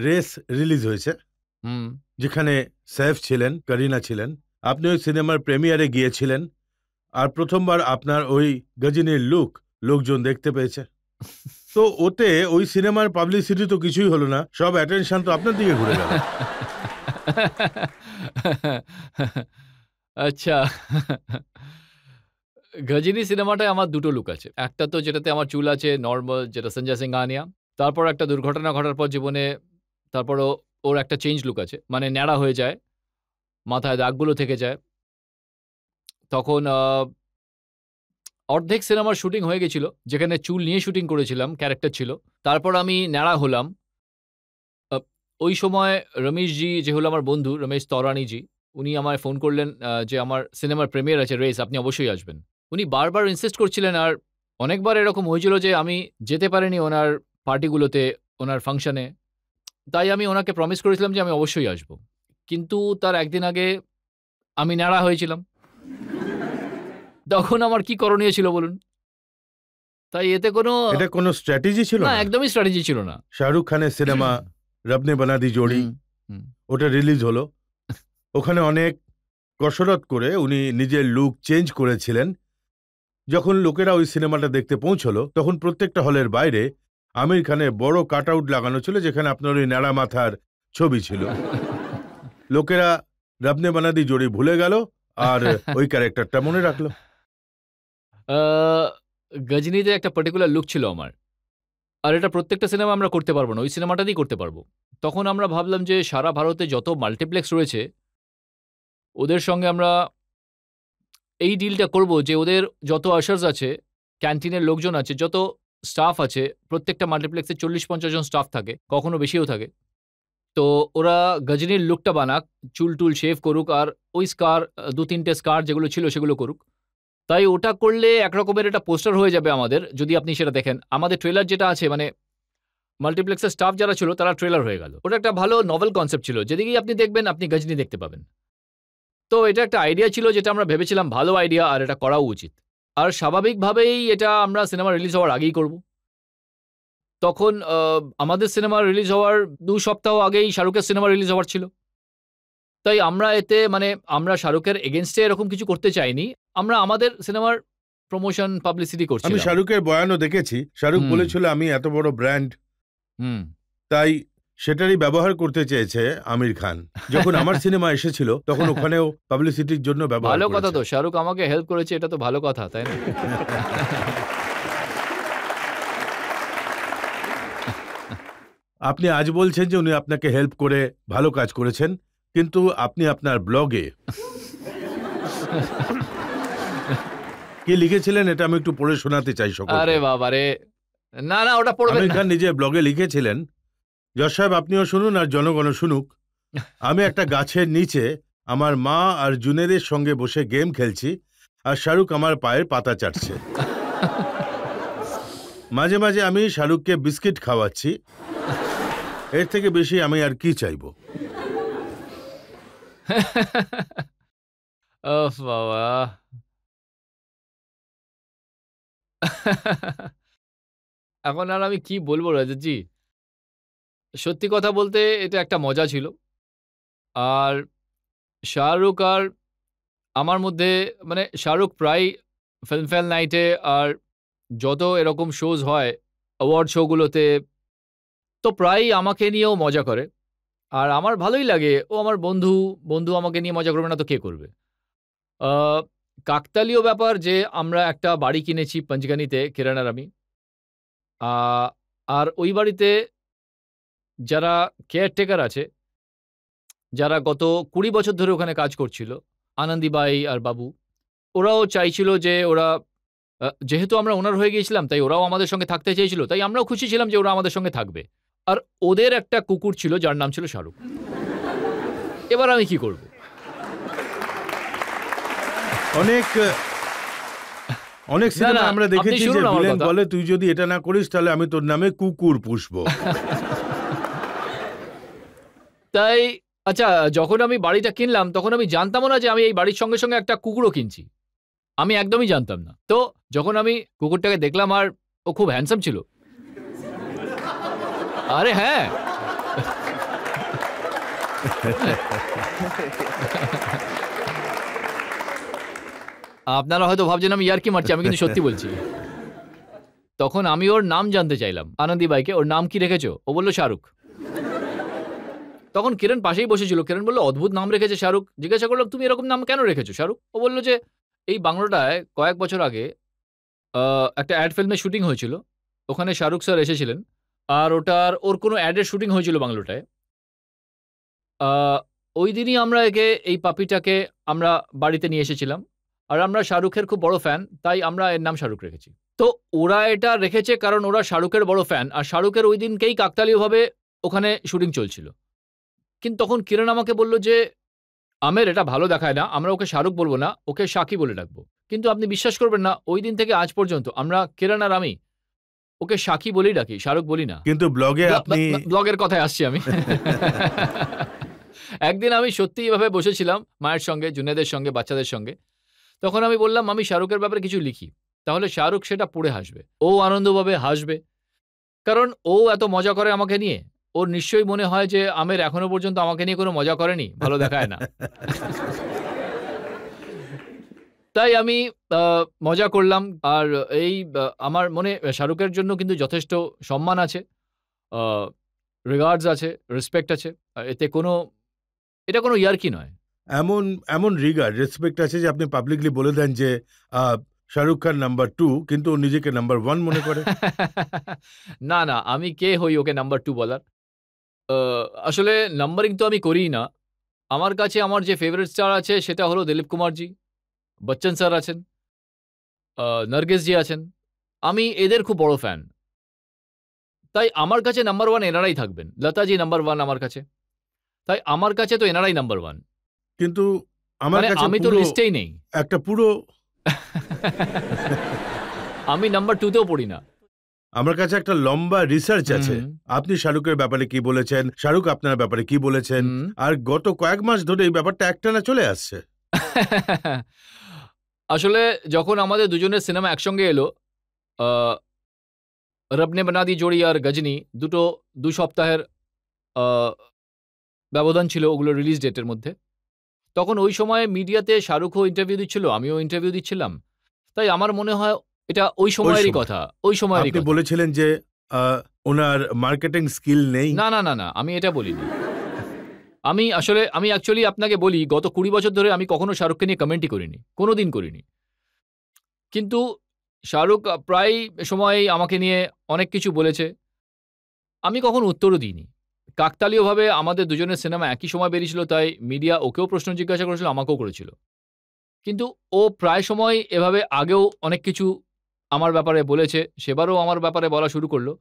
রেস রিলিজ হয়েছে, হুম। যেখানে সৈফ ছিলেন, করিনা ছিলেন। আপনি ওই সিনেমার প্রেমিয়ারে গিয়েছিলেন আর প্রথমবার আপনার ওই গজনীর লুক লোকজন দেখতে পেয়েছে। তো ওতে ওই সিনেমার পাবলিসিটি তো কিছুই হলো না, সব অ্যাটেনশন তো আপনার দিকে ঘুরে গেল। আচ্ছা। গজনী সিনেমাটায় আমার ২ টো লুক আছে। একটা তো যেটাতে আমার চুল আছে নরমাল, যেটা সঞ্জয় সিংহানিয়া। তারপর একটা দুর্ঘটনা ঘটার পর জীবনে তারপরও ওর একটা চেঞ্জ লুক আছে। মানে ন্যাড়া হয়ে যায়, মাথায় দাগগুলো থেকে যায়। তখন অর্ধেক সিনেমার শুটিং হয়ে গেছিল, যেখানে চুল নিয়ে শুটিং করেছিলাম, ক্যারেক্টার ছিল। তারপর আমি ন্যাড়া হলাম। আ ওই সময় রমেশজি, যে হলো আমার বন্ধু, রমেশ তরানিজি, উনি আমায় ফোন করলেন যে আমার সিনেমার প্রিমিয়ার আছে রেস, আপনি অবশ্যই আসবেন। উনি বারবার ইনসিস্ট করছিলেন আর অনেকবার এরকম হয়েছিল যে আমি যেতে পারিনি ওনার পার্টিগুলোতে, ওনার ফাংশনে। তাই আমি ওনাকে প্রমিস করেছিলাম যে আমি অবশ্যই আসব। কিন্তু তার একদিন আগে আমি ন্যাড়া হয়েছিলাম। তখন আমার কি করণীয় ছিল বলুন? তাই এতে কোনো এটা কোনো স্ট্র্যাটেজি ছিল না, না? একদমই স্ট্র্যাটেজি ছিল না। শাহরুখ খানের সিনেমা রব নে বানা দি জোড়ি, হুম, হুম। ওটা রিলিজ হলো। ওখানে অনেক কসরত করে উনি নিজের লুক চেঞ্জ করেছিলেন। যখন লোকেরা ওই সিনেমাটা দেখতে পৌঁছলো তখন প্রত্যেকটা হলের বাইরে আমির খানের বড় কাট আউট লাগানো ছিল, যেখানে আপনার ওই ন্যাড়া মাথার ছবি ছিল। লোকেরা রব নে বানা দি জোড়ি ভুলে গেল আর ওই ক্যারেক্টারটা মনে রাখলো। আ গজনীতে একটা পার্টিকুলার লুক ছিল আমার। আর এটা প্রত্যেকটা সিনেমা আমরা করতে পারব না। ওই সিনেমাটাতেই করতে পারব। তখন আমরা ভাবলাম যে সারা ভারতে যত মাল্টিপ্লেক্স রয়েছে, ওদের সঙ্গে আমরা এই ডিলটা করব যে ওদের যত আশার্স আছে, ক্যান্টিনের লোকজন আছে, যত স্টাফ আছে, প্রত্যেকটা মাল্টিপ্লেক্সে 40-50 জন স্টাফ থাকে, কখনো বেশিও থাকে। তো ওরা গজনীর লুকটা বানাক, চুল টুল শেভ করুক, আর ওই স্কার, 2-3টে স্কার যেগুলো ছিল সেগুলো করুক। তাই ওটা করলে একরকমের এটা পোস্টার হয়ে যাবে আমাদের, যদি আপনি সেটা দেখেন। আমাদের ট্রেলার যেটা আছে, মানে মাল্টিপ্লেক্সের স্টাফ যারা ছিল তারা ট্রেলার হয়ে গেল। ওটা একটা ভালো নভেল কনসেপ্ট ছিল, যেদিকেই আপনি দেখবেন আপনি গজনী দেখতে পাবেন। তো এটা একটা আইডিয়া ছিল যেটা আমরা ভেবেছিলাম ভালো আইডিয়া, আর এটা করাও উচিত। আর স্বাভাবিকভাবেই এটা আমরা সিনেমা রিলিজ হওয়ার আগেই করব। তখন আমাদের সিনেমা রিলিজ হওয়ার 2 সপ্তাহ আগেই শাহরুখের সিনেমা রিলিজ হওয়ার ছিল। তাই আমরা এতে, মানে আমরা শাহরুখের এগেইনস্টে এরকম কিছু করতে চাইনি। আমরা আমাদের সিনেমার প্রমোশন পাবলিসিটি আমি করছিলাম। শাহরুখের বয়ানও দেখেছি। শাহরুখ হুম। বলেছিল আমি এত বড় ব্র্যান্ড, হুম। তাই সেটারই ব্যবহার করতে চেয়েছে আমির খান। যখন আমার সিনেমা এসেছিল তখন ওখানেও পাবলিসিটির জন্য ব্যবহার ভালো কথা করেছে। তো, শাহরুখ আমাকে হেল্প করেছে, এটা তো ভালো কথা, তাই না? আপনি আজ বলছেন যে উনি আপনাকে হেল্প করে ভালো কাজ করেছেন, কিন্তু আপনি আপনার ব্লগে কি লিখেছিলেন এটা আমি একটু পড়ে শোনাতে চাই সকলকে। আরে বাবা রে, না না, ওটা পড়বেন আমির না। খান নিজে ব্লগে লিখেছিলেন, যশ সাহেব আপনিও শুনুন আর জনগণও শুনুক। আমি একটা গাছের নিচে আমার মা আর জুনেদের সঙ্গে বসে গেম খেলছি, আর শাহরুখ আমার পায়ের পাতা চাটছে। মাঝে মাঝে আমি শাহরুখকে বিস্কিট খাওয়াচ্ছি। এর থেকে বেশি আমি আর কি চাইবো? ওফ বাবা। এখন আর আমি কি বলবো রজতজি? সত্যি কথা বলতে এটা একটা মজা ছিল। আর শাহরুখ আর আমার মধ্যে, মানে শাহরুখ প্রায় ফিল্মফেয়ার নাইটে আর যত এরকম শোজ হয়, অ্যাওয়ার্ড শোগুলোতে, তো প্রায়ই আমাকে নিয়েও মজা করে। আর আমার ভালোই লাগে, ও আমার বন্ধু, বন্ধু আমাকে নিয়ে মজা করবে না তো কে করবে? আ কাকতালীয় ব্যাপার যে আমরা একটা বাড়ি কিনেছি পঞ্চগানিতে, কিরণ আর আমি। আ আর ওই বাড়িতে যারা কেয়ারটেকার আছে, যারা গত ২০ বছর ধরে ওখানে কাজ করছিল, আনন্দীবাই আর বাবু, ওরাও চাইছিল যে ওরা, যেহেতু আমরা ওনার হয়ে গিয়েছিলাম তাই ওরাও আমাদের সঙ্গে থাকতে চেয়েছিল। তাই আমরাও খুশি ছিলাম যে ওরা আমাদের সঙ্গে থাকবে। আর ওদের একটা কুকুর ছিল যার নাম ছিল শাহরুখ। এবার আমি কি করব? অনেক অনেক না, সিনেমা না, আমরা আপনি দেখেছি যে শুনুন আমার ভিলেন কথা। বলে তুই যদি এটা না করিস তাহলে আমি তোর নামে কুকুর পুষবো। তাই আচ্ছা, যখন আমি বাড়িটা কিনলাম তখন আমি জানতামও না যে আমি এই বাড়ির সঙ্গে, সঙ্গে একটা কুকুরও কিনছি। আমি একদমই জানতাম না। তো যখন আমি কুকুরটাকে দেখলাম আর ও খুব হ্যান্ডসাম ছিল। আরে হ্যাঁ। আপনারা হয়তো ভাবছেন আমি ইয়ার্কি মারছি, আমি কিন্তু সত্যি বলছি। তখন আমি ওর নাম জানতে চাইলাম আনন্দীবাইকে, ওর নাম কি রেখেছো? ও বলল শাহরুখ। তখন কিরণ পাশেই বসেছিল। কিরণ বলল, অদ্ভুত নাম রেখেছে শাহরুখ। জিজ্ঞাসা করলাম, তুমি এরকম নাম কেন রেখেছো শাহরুখ? ও বলল যে এই বাংলোটায় কয়েক বছর আগে একটা অ্যাড ফিল্মের শুটিং হয়েছিল। ওখানে শাহরুখ স্যার এসেছিলেন। আর ওর কোনো অ্যাডের শুটিং হয়েছিল বাংলোটায়। আ ওই দিনই আমরা এই পাপিটাকে আমরা বাড়িতে নিয়ে এসেছিলাম। আর আমরা শাহরুখের খুব বড় ফ্যান, তাই আমরা এর নাম শাহরুখ রেখেছি। তো ওরা এটা রেখেছে কারণ ওরা শাহরুখের বড় ফ্যান, আর শাহরুখের ওই দিনকেই কাকতালীয়ভাবে ওখানে শুটিং চলছিল। কিন্তু তখন কিরণ আমাকে বলল যে, "আমের এটা ভালো দেখায় না। আমরা ওকে শাহরুখ বলব না, ওকে শাকি বলে ডাকবো।" কিন্তু আপনি বিশ্বাস করবেন না, ওই দিন থেকে আজ পর্যন্ত আমরা, কিরণ আর আমি, ওকে শাকি বলেই ডাকি, শাহরুখ বলি না। কিন্তু ব্লগে আপনি ব্লগের কথায় আসছি আমি। একদিন আমি সত্যিই এভাবে বসেছিলাম মায়ের সঙ্গে, জুনেদের সঙ্গে, বাচ্চাদের সঙ্গে। তখন আমি বললাম, "আমি শাহরুখের ব্যাপারে কিছু লিখি। তাহলে শাহরুখ সেটা পড়ে হাসবে। ও আনন্দ পাবে, হাসবে। কারণ ও এত মজা করে আমাকে নিয়ে। ওর নিশ্চয়ই মনে হয় যে আমের এখনো পর্যন্ত আমাকে নিয়ে কোনো মজা করেনি, ভালো দেখায় না।" তাই আমি আ মজা করলাম। আর আমার মনে শাহরুখের জন্য কিন্তু যথেষ্ট সম্মান আছে, আ রিগার্ডস আছে, রেসপেক্ট আছে। এটা কোনো ইয়ার্কি নয়। এমন এমন রিগার্ড রেসপেক্ট আছে যে আপনি পাবলিকলি বলে দেন যে শাহরুখ খান নাম্বার 2, কিন্তু ও নিজেকে নাম্বার 1 মনে করে। না, না, আমি কে হই ওকে নাম্বার 2 বলার? আ আসলে নাম্বারিং তো আমি করিই না। আমার কাছে আমার যে ফেভারিট স্টার আছে সেটা হলো দিলীপ কুমারজি, বচ্চন স্যার আছেন, নার্গিসজি আছেন। আমি এদের খুব বড় ফ্যান। তাই আমার কাছে নাম্বার 1 এনারাই থাকবেন। লতাজি নাম্বার 1 আমার কাছে। তাই আমার কাছে তো এনারাই নাম্বার 1। কিন্তু আমার মানে কাছে আমি তো পুরো লিস্টেই নেই। একটা পুরো আমি নাম্বার 2 তেও পড়ি না। আমার কাছে একটা লম্বা রিসার্চ আছে। আপনি শাহরুখের ব্যাপারে কি বলেছেন, শাহরুখ আপনার ব্যাপারে কি বলেছেন, আর গত কয়েক মাস ধরে এই ব্যাপারটা একটানা চলে আসছে। আসলে যখন আমাদের দুজনের সিনেমা একসঙ্গে এলো, রব নে বানা দি জোড়ি আর গজনী, দুটো 2 সপ্তাহের ব্যবধান ছিল ওগুলো রিলিজ ডেটের মধ্যে। তখন ওই সময় মিডিয়াতে শাহরুখও ইন্টারভিউ দিচ্ছিল, আমিও ইন্টারভিউ দিচ্ছিলাম। তাই আমার মনে হয় এটা ওই সময়েরই কথা। ওই সময়েরই আপনি কথা। বলেছিলেন যে ওনার মার্কেটিং স্কিল নেই। না, না, না, না, আমি এটা বলিনি। আমি অ্যাকচুয়ালি আপনাকে বলি, গত 20 বছর ধরে আমি কখনো শাহরুখকে নিয়ে কমেন্টই করিনি। কোনোদিন করিনি। কিন্তু শাহরুখ প্রায় সময়ই আমাকে নিয়ে অনেক কিছু বলেছে। আমি কখনো উত্তরও দিইনি। কাকতালীয়ভাবে আমাদের দুজনের সিনেমা একই সময় বেরিয়েছিল, তাই মিডিয়া ওকেও প্রশ্ন জিজ্ঞাসা করেছিল, আমাকেও করেছিল। কিন্তু ও প্রায় সময় এভাবে আগেও অনেক কিছু আমার ব্যাপারে বলেছে, সেবারও আমার ব্যাপারে বলা শুরু করলো।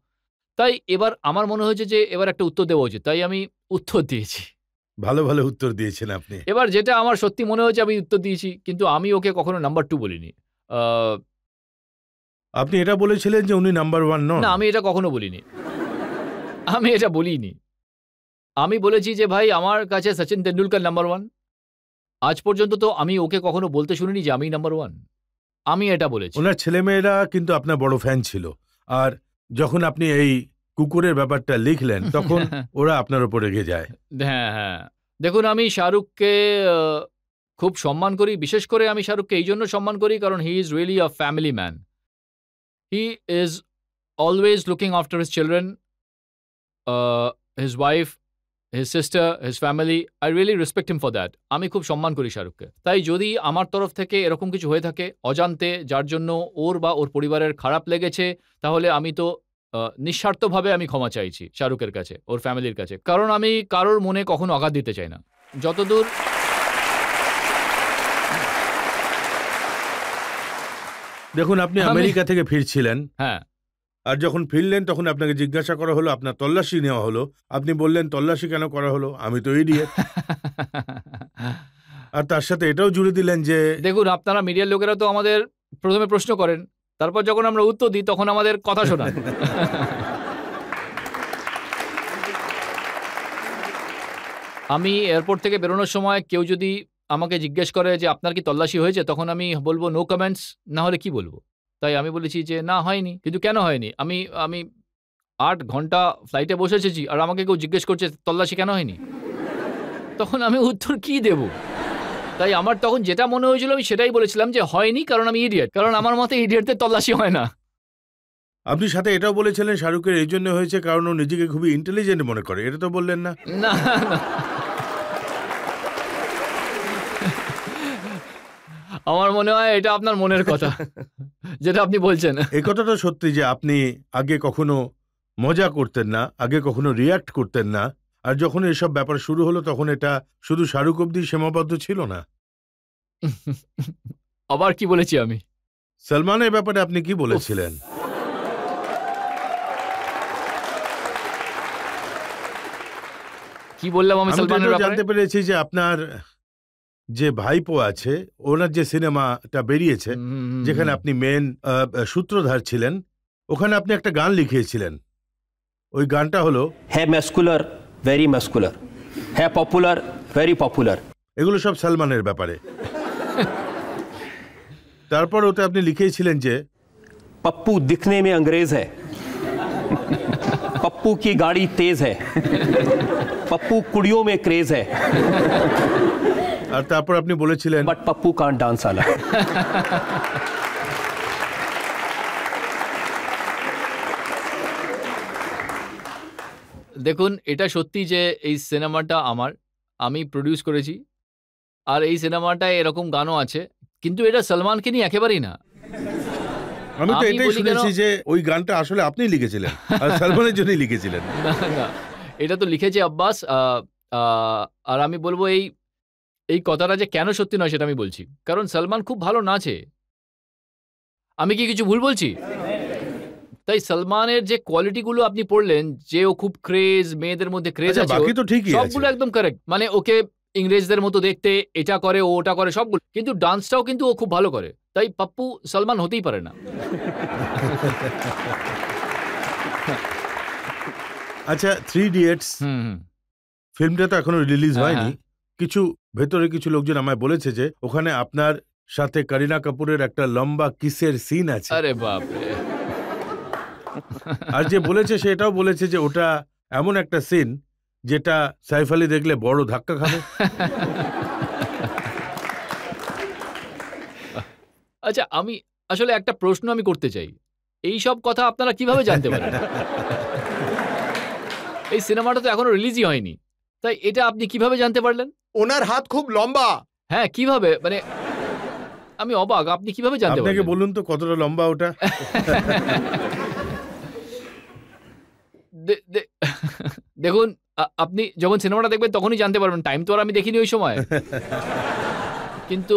তাই এবার আমার মনে হয়েছে যে এবার একটা উত্তর দেওয়া উচিত। তাই আমি উত্তর দিয়েছি। ভালো ভালো উত্তর দিয়েছেন আপনি। এবার যেটা আমার সত্যি মনে হয়েছে আমি উত্তর দিয়েছি, কিন্তু আমি ওকে কখনো নাম্বার 2 বলিনি। আপনি এটা বলেছিলেন যে উনি নাম্বার 1 নন। না, আমি এটা কখনো বলিনি। আমি এটা বলিনি। আমি বলেছি যে ভাই আমার কাছে সচিন তেন্ডুলকর নাম্বার 1। আজ পর্যন্ত তো আমি ওকে কখনো বলতে শুনিনি যে আমি নাম্বার 1। আমি এটা বলেছি। ওনার ছেলেমেয়েরা কিন্তু আপনার বড় ফ্যান ছিল। আর যখন আপনি এই কুকুরের ব্যাপারটা লিখলেন তখন ওরা আপনার উপর রেগে যায়। হ্যাঁ, হ্যাঁ। দেখুন, আমি শাহরুখকে খুব সম্মান করি। বিশেষ করে আমি শাহরুখকে এই জন্য সম্মান করি কারণ he is really a family man. He is always looking after his children, his wife, his sister, his family. I really respect him for that. আমি খুব সম্মান করি শাহরুখকে। তাই যদি আমার তরফ থেকে এরকম কিছু হয়ে থাকে অজান্তে, যার জন্য ওর বা ওর পরিবারের খারাপ লেগেছে, তাহলে আমি তো নিঃস্বার্থভাবে আমি ক্ষমা চাইছি শাহরুখের কাছে, ওর ফ্যামিলির কাছে। কারণ আমি কারোর মনে কখনো আঘাত দিতে চাই না। যতদূর দেখুন, আপনি আমেরিকা থেকে ফিরছিলেন। হ্যাঁ, আর যখন ফিরলেন তখন আপনাকে জিজ্ঞাসা করা হলো, আপনার তল্লাশি নেওয়া হলো। আপনি বললেন তল্লাশি কেন করা হলো, আমি তো ইডিয়েট। আর তার সাথে এটাও জুড়ে দিলেন যে দেখুন, আপনারা মিডিয়ার লোকেরা তো আমাদের প্রথমে প্রশ্ন করেন, তারপর যখন আমরা উত্তর দিই তখন আমাদের কথা শোনান। আমি এয়ারপোর্ট থেকে বেরোনোর সময় কেউ যদি আমাকে জিজ্ঞেস করে যে আপনার কি তল্লাশি হয়েছে, তখন আমি বলবো নো কমেন্টস, না হলে কি বলবো। তাই আমি বলেছি যে না, হয়নি। কিন্তু কেন হয়নি? আমি 8 ঘন্টা ফ্লাইটে বসে এসেছি আর আমাকে কেউ জিজ্ঞেস করছে তল্লাশি কেন হয়নি? তখন আমি উত্তর কি দেব? তাই আমার তখন যেটা মনে হয়েছিল আমি সেটাই বলেছিলাম যে হয়নি, কারণ আমি ইডিয়েট। কারণ আমার মতে ইডিয়েটদের তল্লাশি হয় না। আপনি সাথে এটাও বলেছিলেন শাহরুখের এই জন্য হয়েছে কারণ ও নিজেকে খুবই ইন্টেলিজেন্ট মনে করে। এটা তো বললেন না? না, না। আমার মনে হয় এটা আপনার মনের কথা, যেটা আপনি বলছেন। এই কথাটা সত্যি যে আপনি আগে কখনো মজা করতেন না, আগে কখনো রিয়্যাক্ট করতেন না। আর যখন এসব ব্যাপার শুরু হলো তখন এটা শুধু শাহরুখ অব্দি সীমাবদ্ধ ছিল না। আবার কি বলেছি আমি? সলমানের ব্যাপারে আপনি কি বলেছিলেন? কি বললাম আমি আমি তো সলমানের এটাও ব্যাপারে? জানতে পেরেছি যে আপনার যে ভাইপো আছে, ওনার যে সিনেমাটা বেরিয়েছে যেখানে আপনি মেন সূত্রধার ছিলেন, ওখানে আপনি একটা গান লিখিয়েছিলেন। ওই গানটা হলো है मैस्कुलर वेरी मैस्कुलर, है पॉपुलर वेरी पॉपुलर। এগুলো সব সলমানের ব্যাপারে। তারপর ওতে আপনি লিখিয়েছিলেন যে पप्पू दिखने में अंग्रेज है, पप्पू की गाड़ी तेज है, पप्पू कुड़ियों में क्रेज है, আর তারপর আপনি বলেছিলেন बट पप्पू कांट डांस आला। দেখুন, এটা সত্যি যে এই সিনেমাটা আমি প্রডিউস করেছি। আর এই সিনেমাটায় এরকম গানও আছে, কিন্তু এটা সলমানকে নিয়ে একেবারেই না। আমি তো আমি এটাই বলি কেন- শুনেছি যে ওই গানটা আসলে আপনি লিখেছিলেন আর সলমানের জন্যই লিখেছিলেন। না, না, এটা তো লিখেছে আব্বাস। আর আমি বলবো এই কথাটা যে কেন সত্যি নয় সেটা আমি বলছি। কারণ সলমান খুব ভালো নাচে। আমি কি কিছু ভুল বলছি? তাই সলমানের যে কোয়ালিটিগুলো আপনি পড়লেন, যে ও খুব ক্রেজ, মেয়েদের মধ্যে ক্রেজ আচ্ছা, আছে, বাকি তো ঠিকই আছে। সবগুলো একদম কারেক্ট। মানে ওকে ইংরেজদের মতো দেখতে, এটা করে ও ওটা করে সবগুলো, কিন্তু ডান্সটাও কিন্তু ও খুব ভালো করে। তাই পাপ্পু সলমান হতেই পারে না। আচ্ছা, 3 ইডিয়টস হুম। ফিল্মটা তো এখনো রিলিজ হ্যাঁ, হয়নি। হ্যাঁ। কিছু ভেতরে কিছু লোকজন আমায় বলেছে যে ওখানে আপনার সাথে করিনা কাপুরের একটা লম্বা কিসের সিন আছে। আরে বাপরে। আর যে বলেছে সেটাও বলেছে যে ওটা এমন একটা সিন যেটা সাইফ আলী দেখলে বড় ধাক্কা খাবে। আচ্ছা, আমি আসলে একটা প্রশ্ন আমি করতে চাই। এই সব কথা আপনারা কিভাবে জানতে পারেন? এই সিনেমাটা তো এখনো রিলিজই হয়নি। তাই এটা আপনি কিভাবে জানতে পারলেন? ওনার হাত খুব লম্বা। হ্যাঁ, কিভাবে? মানে আমি অবাক। আপনি কিভাবে জানতে আপনাকে পারলেন? বলুন তো কতটা লম্বা ওটা। দে দে দেখুন, আপনি যখন সিনেমাটা দেখবেন তখনই জানতে পারবেন। টাইম তো আর আমি দেখিনি ওই সময়। কিন্তু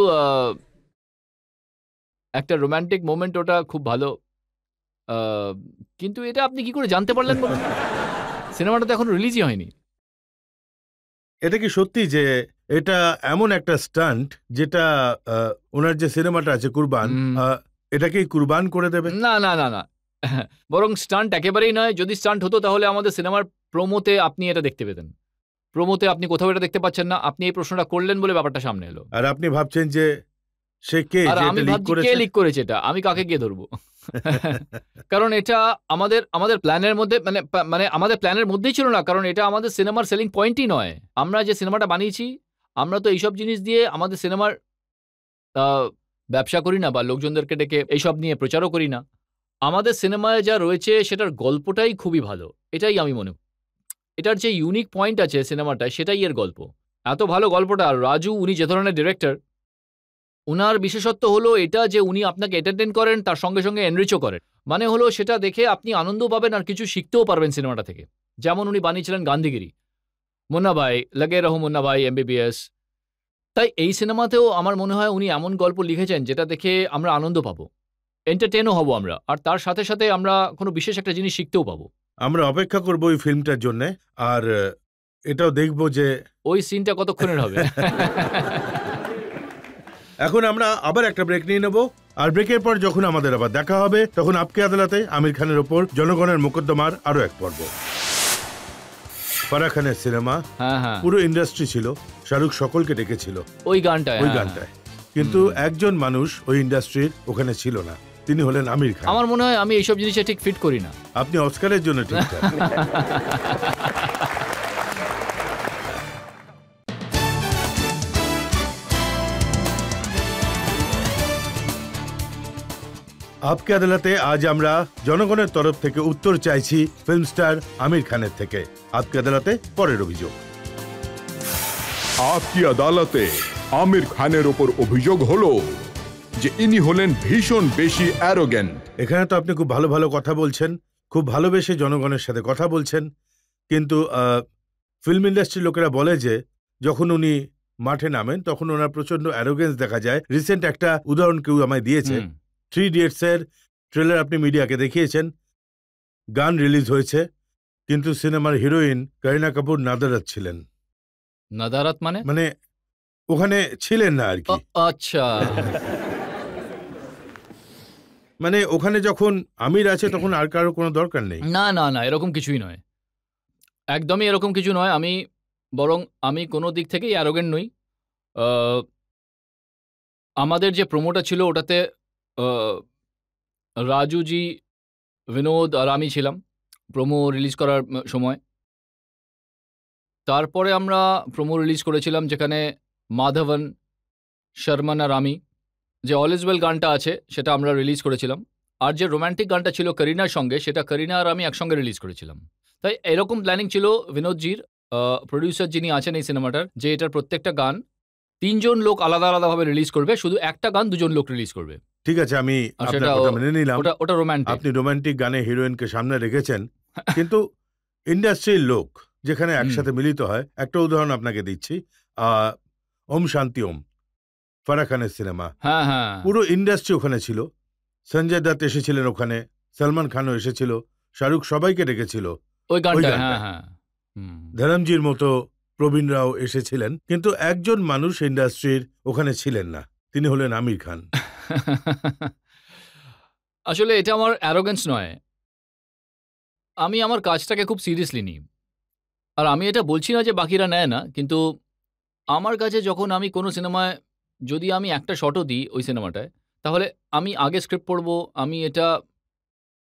একটা রোমান্টিক মোমেন্ট, ওটা খুব ভালো। আ কিন্তু এটা আপনি কি করে জানতে পারলেন বলুন? সিনেমাটা তো এখনো রিলিজই হয়নি। এটা কি সত্যি যে এটা এমন একটা স্টান্ট যেটা ওনার যে সিনেমাটা আছে কুরবান, এটাকেই কুরবান করে দেবে? না, না, না, না। বরং স্টান্ট একেবারেই নয়। যদি স্টান্ট হতো তাহলে আমাদের সিনেমার প্রোমোতে আপনি এটা দেখতে পেতেন। প্রোমোতে আপনি কোথাও এটা দেখতে পাচ্ছেন না। আপনি এই প্রশ্নটা করলেন বলে ব্যাপারটা সামনে এলো। আর আপনি ভাবছেন যে সে কে, আর যে আমি এটা লিক ভাবছি কে করেছে? লিক করেছে এটা? আমি কাকে গিয়ে ধরবো? কারণ এটা আমাদের প্ল্যানের মধ্যে, মানে আমাদের প্ল্যানের মধ্যেই ছিল না। কারণ এটা আমাদের সিনেমার সেলিং পয়েন্টই নয়। আমরা যে সিনেমাটা বানিয়েছি, আমরা তো এইসব জিনিস দিয়ে আমাদের সিনেমার আ ব্যবসা করি না, বা লোকজনদেরকে ডেকে এইসব নিয়ে প্রচারও করি না। আমাদের সিনেমায় যা রয়েছে সেটার গল্পটাই খুবই ভালো। এটাই আমি মনে করি। এটার যে ইউনিক পয়েন্ট আছে সিনেমাটায়, সেটাই এর গল্প। এত ভালো গল্পটা। আর রাজু, উনি যে ধরনের ডিরেক্টর, উনার বিশেষত্ব হলো এটা যে উনি আপনাকে এন্টারটেইন করেন, তার সঙ্গে, সঙ্গে এনরিচও করেন। মানে হলো সেটা দেখে আপনি আনন্দও পাবেন আর কিছু শিখতেও পারবেন সিনেমাটা থেকে। যেমন উনি বানিয়েছিলেন গান্ধীগিরি, মুন্না ভাই, লগে রহো মুন্না ভাই, এমবিবিএস। তাই এই সিনেমাতেও আমার মনে হয় উনি এমন গল্প লিখেছেন যেটা দেখে আমরা আনন্দ পাবো, এন্টারটেইনও হব আমরা। আর তার সাথে, সাথে আমরা কোনো বিশেষ একটা জিনিস শিখতেও পাবো। আমরা অপেক্ষা করব ওই ফিল্মটার জন্য। আর এটাও দেখব যে ওই সিনটা কতক্ষণের হবে। এখন আমরা আবার একটা ব্রেক নিয়ে নেব। আর ব্রেকের পর যখন আমাদের আবার দেখা হবে, তখন আপকে আদালতে আমির খানের ওপর জনগণের মোকদ্দমার আরো এক পর্ব। ফারাহ খানের সিনেমা, হ্যাঁ, হ্যাঁ। পুরো ইন্ডাস্ট্রি ছিল, শাহরুখ সকলকে ডেকেছিল ওই গানটায়, ওই হ্যাঁ। গানটায়। কিন্তু একজন মানুষ ওই ইন্ডাস্ট্রির ওখানে ছিল না, তিনি হলেন আমির খান। আমার মনে হয় আমি এইসব জিনিসে ঠিক ফিট করি না। আপনি অস্কারের জন্য ঠিক। আপকে আদালতে আজ আমরা জনগণের তরফ থেকে উত্তর চাইছি ফিল্ম স্টার আমির খানের থেকে। আপকে আদালতে পরের অভিযোগ। আপকি আদালতে আমির খানের ওপর অভিযোগ হলো যে ইনি হলেন ভীষণ বেশি অ্যারোগেন্ট। এখানে তো আপনি খুব ভালো ভালো কথা বলছেন, খুব ভালোবেসে জনগণের সাথে কথা বলছেন, কিন্তু ফিল্ম ইন্ডাস্ট্রির লোকেরা বলে যে যখন উনি মাঠে নামেন তখন ওনার প্রচন্ড অ্যারোগেন্স দেখা যায়। রিসেন্ট একটা উদাহরণ কেউ আমায় দিয়েছে। 3 ইডিয়টস এর ট্রেলার আপনি মিডিয়াকে দেখিয়েছেন, গান রিলিজ হয়েছে, কিন্তু সিনেমার হিরোইন করিনা কাপুর নাদারাত ছিলেন। নাদারাত মানে? মানে ওখানে ছিলেন না আর কি। আচ্ছা। মানে ওখানে যখন আমির আছে তখন আর কারো কোনো দরকার নেই। না, না, না, এরকম কিছুই নয়। একদমই এরকম কিছু নয়। আমি কোনো দিক থেকেই অ্যারোগেন্ট নই। আমাদের যে প্রোমোটা ছিল ওটাতে রাজুজি, বিনোদ আর আমি ছিলাম প্রোমো রিলিজ করার সময়। তারপরে আমরা প্রোমো রিলিজ করেছিলাম যেখানে মাধবন, শর্মন আর আমি, যে অল ইজ ওয়েল গানটা আছে সেটা আমরা রিলিজ করেছিলাম। আর যে রোম্যান্টিক গানটা ছিল করিনার সঙ্গে, সেটা করিনা আর আমি একসঙ্গে রিলিজ করেছিলাম। তাই এরকম প্ল্যানিং ছিল বিনোদজির, প্রডিউসার যিনি আছেন এই সিনেমাটার, যে এটার প্রত্যেকটা গান 3 জন লোক আলাদা আলাদাভাবে রিলিজ করবে, শুধু একটা গান 2 জন লোক রিলিজ করবে। ঠিক আছে, আমি আর আপনার সেটা কথা মেনে নিলাম। ওটা রোম্যান্টিক। আপনি রোমান্টিক গানে হিরোইনকে সামনে রেখেছেন, কিন্তু ইন্ডাস্ট্রির লোক যেখানে একসাথে মিলিত হয়, একটা উদাহরণ আপনাকে দিচ্ছি। ওম শান্তি ওম, ফারাহ খানের সিনেমা, হ্যাঁ, হ্যাঁ। পুরো ইন্ডাস্ট্রি ওখানে ছিল। সঞ্জয় দত্ত এসেছিলেন ওখানে, সলমান খানও এসেছিল, শাহরুখ সবাইকে ডেকেছিল। ওই গানটা, গানটা। হ্যাঁ হ্যাঁ। হুম। ধরমজির মতো প্রবীণ রাও এসেছিলেন, কিন্তু একজন মানুষ ইন্ডাস্ট্রির ওখানে ছিলেন না, তিনি হলেন আমির খান। আসলে এটা আমার অ্যারোগেন্স নয়, আমি আমার কাজটাকে খুব সিরিয়াসলি নিই। আর আমি এটা বলছি না যে বাকিরা নেয় না, কিন্তু আমার কাছে যখন আমি কোনো সিনেমায় যদি আমি একটা শটও দিই ওই সিনেমাটায়, তাহলে আমি আগে স্ক্রিপ্ট পড়ব, আমি এটা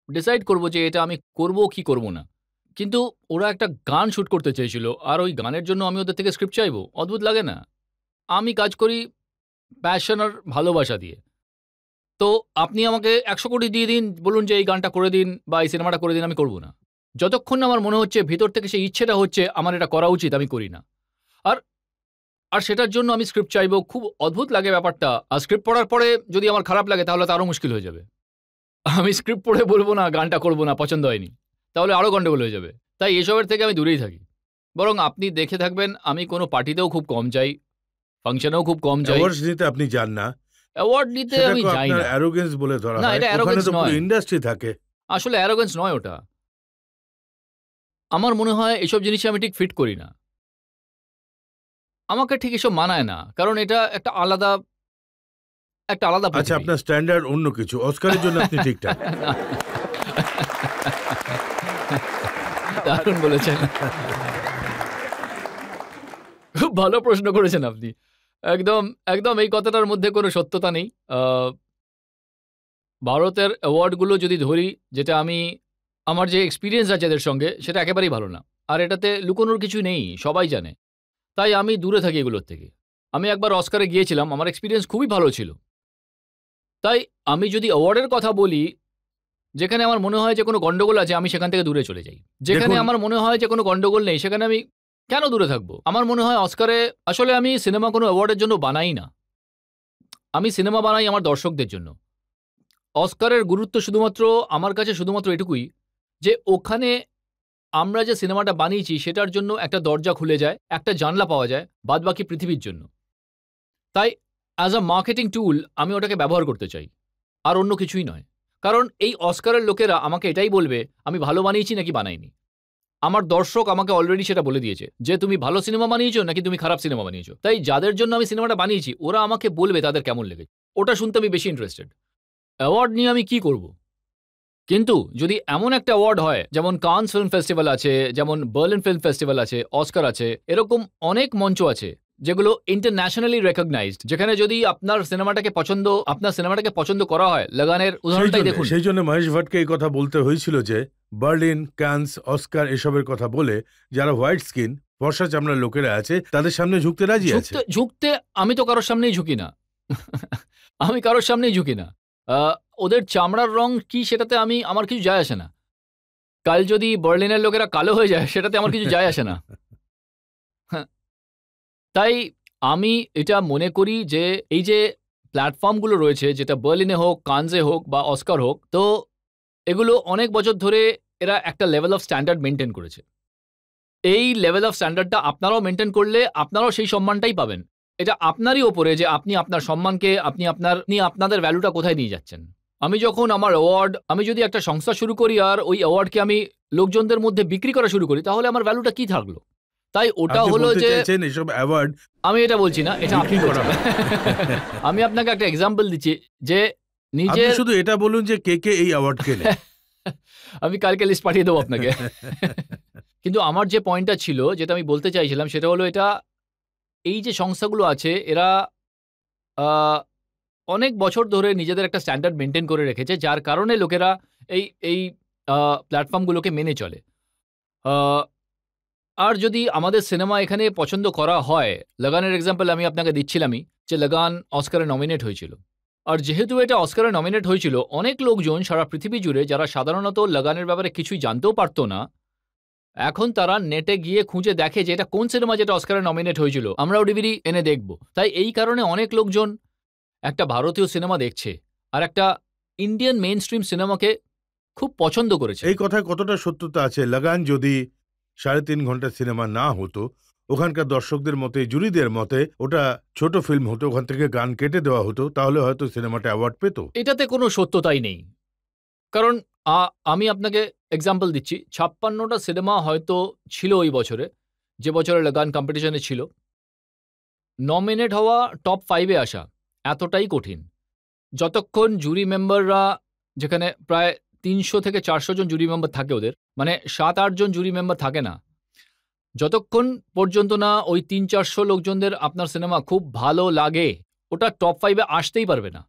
ডিসাইড করব যে এটা আমি করব কি করব না। কিন্তু ওরা একটা গান শ্যুট করতে চেয়েছিল, আর ওই গানের জন্য আমি ওদের থেকে স্ক্রিপ্ট চাইবো? অদ্ভুত লাগে না? আমি কাজ করি প্যাশন আর ভালোবাসা দিয়ে। তো আপনি আমাকে ১০০ কোটি দিয়ে দিন, বলুন যে এই গানটা করে দিন বা এই সিনেমাটা করে দিন, আমি করব না। যতক্ষণ না আমার মনে হচ্ছে ভিতর থেকে সেই ইচ্ছেটা হচ্ছে আমার এটা করা উচিত, আমি করি না। আর আর সেটার জন্য আমি স্ক্রিপ্ট চাইবো। খুব অদ্ভুত লাগে ব্যাপারটা। আর স্ক্রিপ্ট পড়ার পরে যদি আমার খারাপ লাগে তাহলে তো আরও মুশকিল হয়ে যাবে। আমি স্ক্রিপ্ট পড়ে বলবো না গানটা করব না, পছন্দ হয়নি, তাহলে আরও গন্ডগোল হয়ে যাবে। তাই এসবের থেকে আমি দূরেই থাকি। বরং আপনি দেখে থাকবেন আমি কোনো পার্টিতেও খুব কম যাই, ফাংশনেও খুব কম যাই। অ্যাওয়ার্ডস নিতে আপনি যান না, অ্যাওয়ার্ড নিতে সেটা আমি তো যাই আপনার না। অ্যারোগেন্স বলে ধরা না, হয়। এটা ওখানে arrogance তো পুরো নয়। ইন্ডাস্ট্রি থাকে। আসলে অ্যারোগেন্স নয় ওটা। আমার মনে হয় এসব জিনিসে আমি ঠিক ফিট করি না। আমাকে ঠিক এসব মানায় না, কারণ এটা একটা আলাদা আচ্ছা, পৃথিবী। আপনার স্ট্যান্ডার্ড অন্য কিছু। অস্কারের জন্য আপনি ঠিকঠাক। দারুণ বলেছেন। খুব ভালো প্রশ্ন করেছেন আপনি। একদম একদম এই কথাটার মধ্যে কোনো সত্যতা নেই। ভারতের অ্যাওয়ার্ডগুলো যদি ধরি, যেটা আমার যে এক্সপেরিয়েন্স আছে এদের সঙ্গে, সেটা একেবারেই ভালো না। আর এটাতে লুকোনোর কিছু নেই, সবাই জানে। তাই আমি দূরে থাকি এগুলোর থেকে। আমি একবার অস্কারে গিয়েছিলাম, আমার এক্সপেরিয়েন্স খুবই ভালো ছিল। তাই আমি যদি অ্যাওয়ার্ডের কথা বলি, যেখানে আমার মনে হয় যে কোনো গন্ডগোল আছে, আমি সেখান থেকে দূরে চলে যাই। যেখানে দেখুন- আমার মনে হয় যে কোনো গন্ডগোল নেই, সেখানে আমি কেন দূরে থাকবো? আমার মনে হয় অস্কারে আসলে আমি সিনেমা কোনো অ্যাওয়ার্ডের জন্য বানাই না। আমি সিনেমা বানাই আমার দর্শকদের জন্য। অস্কারের গুরুত্ব শুধুমাত্র আমার কাছে শুধুমাত্র এটুকুই যে ওখানে আমরা যে সিনেমাটা বানিয়েছি সেটার জন্য একটা দরজা খুলে যায়, একটা জানলা পাওয়া যায় বাদবাকি পৃথিবীর জন্য। তাই অ্যাজ আ মার্কেটিং টুল আমি ওটাকে ব্যবহার করতে চাই, আর অন্য কিছুই নয়। কারণ এই অস্কারের লোকেরা আমাকে এটাই বলবে আমি ভালো বানিয়েছি নাকি বানাইনি। আমার দর্শক আমাকে অলরেডি সেটা বলে দিয়েছে যে তুমি ভালো সিনেমা বানিয়েছো নাকি তুমি খারাপ সিনেমা বানিয়েছো। তাই যাদের জন্য আমি সিনেমাটা বানিয়েছি ওরা আমাকে বলবে তাদের কেমন লেগেছে, ওটা শুনতে আমি বেশি ইন্টারেস্টেড। অ্যাওয়ার্ড নিয়ে আমি কি করব? কিন্তু যদি এমন একটা অ্যাওয়ার্ড হয়, যেমন কানস ফিল্ম ফেস্টিভ্যাল আছে, যেমন বার্লিন ফিল্ম ফেস্টিভ্যাল আছে, অস্কার আছে, এরকম অনেক মঞ্চ আছে যেগুলো ইন্টারন্যাশনালি রেকগনাইজড, যেখানে যদি আপনার সিনেমাটাকে পছন্দ করা হয়, লাগানের উদাহরণটাই দেখুন। সেই জন্য মহেশ ভাটকে এই কথা বলতে হয়েছিল যে বার্লিন, কানস, অস্কার এসবের কথা বলে যারা হোয়াইট স্কিন, ফর্সা চামড়ার লোকেরা আছে তাদের সামনে ঝুঁকতে রাজি আছে। ঝুঁকতে আমি তো কারোর সামনেই ঝুঁকি না। আমি কারোর সামনেই ঝুঁকি না। ওদের চামড়ার রং কি সেটাতে আমার কিছু যায় আসে না। কাল যদি বার্লিনের লোকেরা কালো হয়ে যায় সেটাতে আমার কিছু যায় আসে না। হ্যাঁ, তাই আমি এটা মনে করি যে এই যে প্ল্যাটফর্মগুলো রয়েছে, যেটা বার্লিনে হোক, কানসে হোক বা অস্কার হোক, তো এগুলো অনেক বছর ধরে এরা একটা লেভেল অফ স্ট্যান্ডার্ড মেনটেন করেছে। এই লেভেল অফ স্ট্যান্ডার্ডটা আপনারাও মেনটেন করলে আপনারাও সেই সম্মানটাই পাবেন। এটা আপনারই ওপরে যে আপনি আপনার সম্মানকে আপনাদের ভ্যালুটা কোথায় নিয়ে যাচ্ছেন। আমি যখন আমার অ্যাওয়ার্ড, আমি যদি একটা সংস্থা শুরু করি আর ওই অ্যাওয়ার্ডকে আমি লোকজনদের মধ্যে বিক্রি করা শুরু করি, তাহলে আমার ভ্যালুটা কি থাকলো? তাই ওটা আপনি হলো বলতে যে চাইছেন এসব অ্যাওয়ার্ড আমি এটা বলছি না, এটা আপনি করা বলছেন। আমি আপনাকে একটা এক্সাম্পল দিচ্ছি যে আপনি নিজের শুধু এটা বলুন যে কে কে এই অ্যাওয়ার্ড কেনে। আমি কালকে লিস্ট পাঠিয়ে দেবো আপনাকে। কিন্তু আমার যে পয়েন্টটা ছিল, যেটা আমি বলতে চাইছিলাম, সেটা হলো এটা, এই যে সংস্থাগুলো আছে এরা অনেক বছর ধরে নিজেদের একটা স্ট্যান্ডার্ড মেনটেন করে রেখেছে, যার কারণে লোকেরা এই প্ল্যাটফর্মগুলোকে মেনে চলে। আর যদি আমাদের সিনেমা এখানে পছন্দ করা হয়, লাগানের এক্সাম্পল আমি আপনাকে দিচ্ছিলামই, যে লাগান অস্কারে নমিনেট হয়েছিল। আর যেহেতু এটা অস্কারে নমিনেট হয়েছিল, অনেক লোকজন সারা পৃথিবী জুড়ে যারা সাধারণত লাগানের ব্যাপারে কিছুই জানতেও পারতো না, এখন তারা নেটে গিয়ে খুঁজে দেখে যে এটা কোন সিনেমা যেটা অস্কারে নমিনেট হয়েছিল, আমরাও ডিভিডি এনে দেখব। তাই এই কারণে অনেক লোকজন একটা ভারতীয় সিনেমা দেখছে আর একটা ইন্ডিয়ান মেইন স্ট্রিম সিনেমাকে খুব পছন্দ করেছে। এই কথায় কতটা সত্যতা আছে? লাগান যদি 3.5 ঘন্টার সিনেমা না হতো, ওখানকার দর্শকদের মতে, জুরিদের মতে ওটা ছোট ফিল্ম হতো, ওখান থেকে গান কেটে দেওয়া হতো, তাহলে হয়তো সিনেমাটা অ্যাওয়ার্ড পেত। এটাতে কোনো সত্যতাই নেই। কারণ আমি আপনাকে এক্সাম্পল দিচ্ছি, 56টা সিনেমা হয়তো ছিল ওই বছরে, যে বছরে লাগান কম্পিটিশনে ছিল। নমিনেট হওয়া টপ 5-এ আসা এতটাই কঠিন। যতক্ষণ জুরি মেম্বাররা, যেখানে প্রায় 300 থেকে 400 জন জুরি মেম্বার থাকে ওদের, মানে 7-8 জন জুরি মেম্বার থাকে না, যতক্ষণ পর্যন্ত না ওই 300-400 লোকজনদের আপনার সিনেমা খুব ভালো লাগে, ওটা টপ 5-এ আসতেই পারবে না।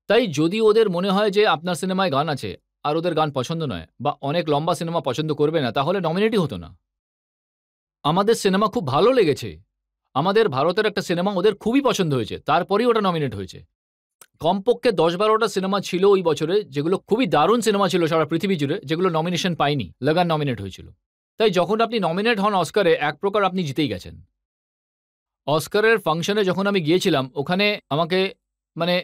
তাই যদি ওদের মনে হয় যে আপনার সিনেমায় গান আছে আর ওদের গান পছন্দ নয় বা অনেক লম্বা সিনেমা পছন্দ করবে না, তাহলে নমিনেটই হতো না। আমাদের সিনেমা খুব ভালো লেগেছে, আমাদের ভারতের একটা সিনেমা ওদের খুবই পছন্দ হয়েছে, তারপরেই ওটা নমিনেট হয়েছে। কমপক্ষে 10-12টা সিনেমা ছিল ওই বছরে যেগুলো খুবই দারুণ সিনেমা ছিল সারা পৃথিবী জুড়ে, যেগুলো নমিনেশন পায়নি, লাগান নমিনেট হয়েছিল। তাই যখন আপনি নমিনেট হন অস্কারে, এক প্রকার আপনি জিতেই গেছেন। অস্কারের ফাংশনে যখন আমি গিয়েছিলাম, ওখানে আমাকে মানে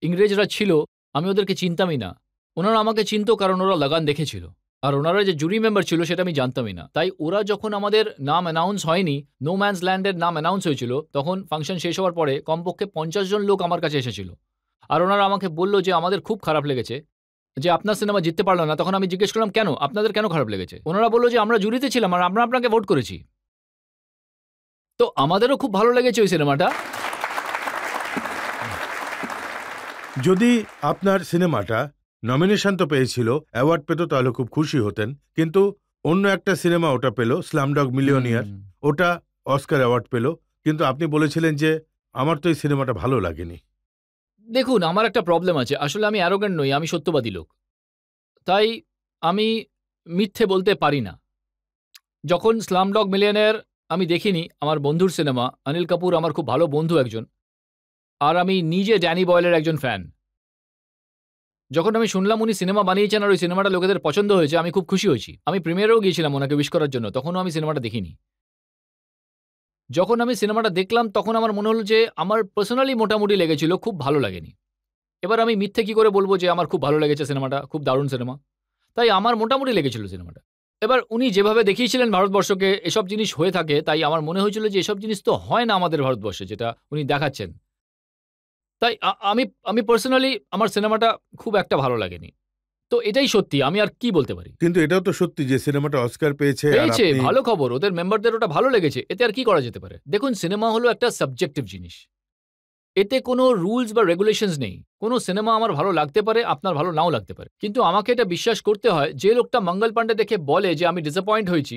ইংরেজরা ছিল, আমি ওদেরকে চিনতামই না। ওনারা আমাকে চিনতো কারণ ওরা লাগান দেখেছিল, আর ওনারা যে জুরি মেম্বার ছিল সেটা আমি জানতামই না। তাই ওরা যখন আমাদের নাম অ্যানাউন্স হয়নি, নো ম্যানস ল্যান্ডের নাম অ্যানাউন্স হয়েছিল, তখন ফাংশন শেষ হওয়ার পরে কমপক্ষে 50 জন লোক আমার কাছে এসেছিল। আর ওনারা আমাকে বলল যে আমাদের খুব খারাপ লেগেছে যে আপনার সিনেমা জিততে পারলো না। তখন আমি জিজ্ঞেস করলাম কেন, আপনাদের কেন খারাপ লেগেছে? ওনারা বললো যে আমরা জুরিতে ছিলাম আর আমরা আপনাকে ভোট করেছি। তো আমাদেরও খুব ভালো লেগেছে ওই সিনেমাটা। যদি আপনার সিনেমাটা নমিনেশন তো পেয়েছিল, অ্যাওয়ার্ড পেত, তাহলে খুব খুশি হতেন। কিন্তু অন্য একটা সিনেমা ওটা পেল, স্লামডগ মিলিয়নিয়ার, ওটা অস্কার অ্যাওয়ার্ড পেল, কিন্তু আপনি বলেছিলেন যে আমার তো এই সিনেমাটা ভালো লাগেনি। দেখুন, আমার একটা প্রবলেম আছে, আসলে আমি অ্যারোগ্যান্ট নই, আমি সত্যবাদী লোক। তাই আমি মিথ্যে বলতে পারি না। যখন স্লামডগ মিলিয়নেয়ার আমি দেখিনি, আমার বন্ধুর সিনেমা, অনিল কাপুর আমার খুব ভালো বন্ধু একজন, আর আমি নিজে ড্যানি বয়েলের একজন ফ্যান। যখন আমি শুনলাম উনি সিনেমা বানিয়েছেন আর ওই সিনেমাটা লোকেদের পছন্দ হয়েছে, আমি খুব খুশি হয়েছি। আমি প্রিমিয়ারেও গিয়েছিলাম ওনাকে উইশ করার জন্য, তখনও আমি সিনেমাটা দেখিনি। যখন আমি সিনেমাটা দেখলাম তখন আমার মনে হলো যে আমার পার্সোনালি মোটামুটি লেগেছিল, খুব ভালো লাগেনি। এবার আমি মিথ্যে কি করে বলবো যে আমার খুব ভালো লেগেছে সিনেমাটা, খুব দারুণ সিনেমা। তাই আমার মোটামুটি লেগেছিল সিনেমাটা। এবার উনি যেভাবে দেখিয়েছিলেন ভারতবর্ষকে এসব জিনিস হয়ে থাকে, তাই আমার মনে হয়েছিল যে এসব জিনিস তো হয় না আমাদের ভারতবর্ষে, যেটা উনি দেখাচ্ছেন। তাই আমি পার্সোনালি আমার সিনেমাটা খুব একটা ভালো লাগেনি। তো এটাই সত্যি, আমি আর কি বলতে পারি। কিন্তু এটাও তো সত্যি যে সিনেমাটা অস্কার পেয়েছে। ভালো খবর, ওদের মেম্বারদের ওটা ভালো লেগেছে, এতে আর কি করা যেতে পারে। দেখুন, সিনেমা হলো একটা সাবজেক্টিভ জিনিস, এতে কোনো রুলস বা রেগুলেশনস নেই। কোনো সিনেমা আমার ভালো লাগতে পারে, আপনার ভালো নাও লাগতে পারে, কিন্তু আমাকে এটা বিশ্বাস করতে হয়, যে লোকটা মঙ্গল পান্ডে দেখে বলে যে আমি ডিসঅ্যাপয়েন্ট হয়েছি,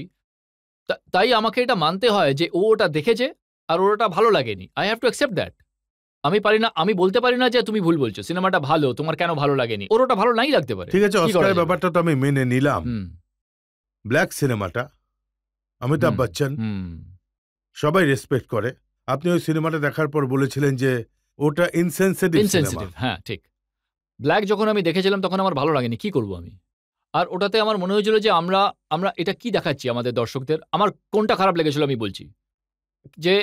তাই আমাকে এটা মানতে হয় যে ও ওটা দেখেছে আর ওর ওটা ভালো লাগেনি। I have to accept that. আমি বলতে পারি না যে তুমি ভুল বলছো, সিনেমাটা ভালো, তোমার কেন ভালো লাগেনি, ওর ওটা ভালো নাই লাগতে পারে। ঠিক আছে, অস্কারের ব্যাপারটা তো আমি মেনে নিলাম। ব্ল্যাক সিনেমাটা, অমিতাভ বচ্চন, সবাই রেসপেক্ট করে। আপনি ওই সিনেমাটা দেখার পর বলেছিলেন যে ওটা ইনসেনসিটিভ সিনেমা। হ্যাঁ, ঠিক। ব্ল্যাক যখন আমি দেখেছিলাম তখন আমার ভালো লাগেনি, কি করব আমি। আর ওটাতে আমার মনে হয়েছিল যে আমরা এটা কি দেখাচ্ছি আমাদের দর্শকদের। আমার কোনটা খারাপ লেগেছিল আমি বলছি, যে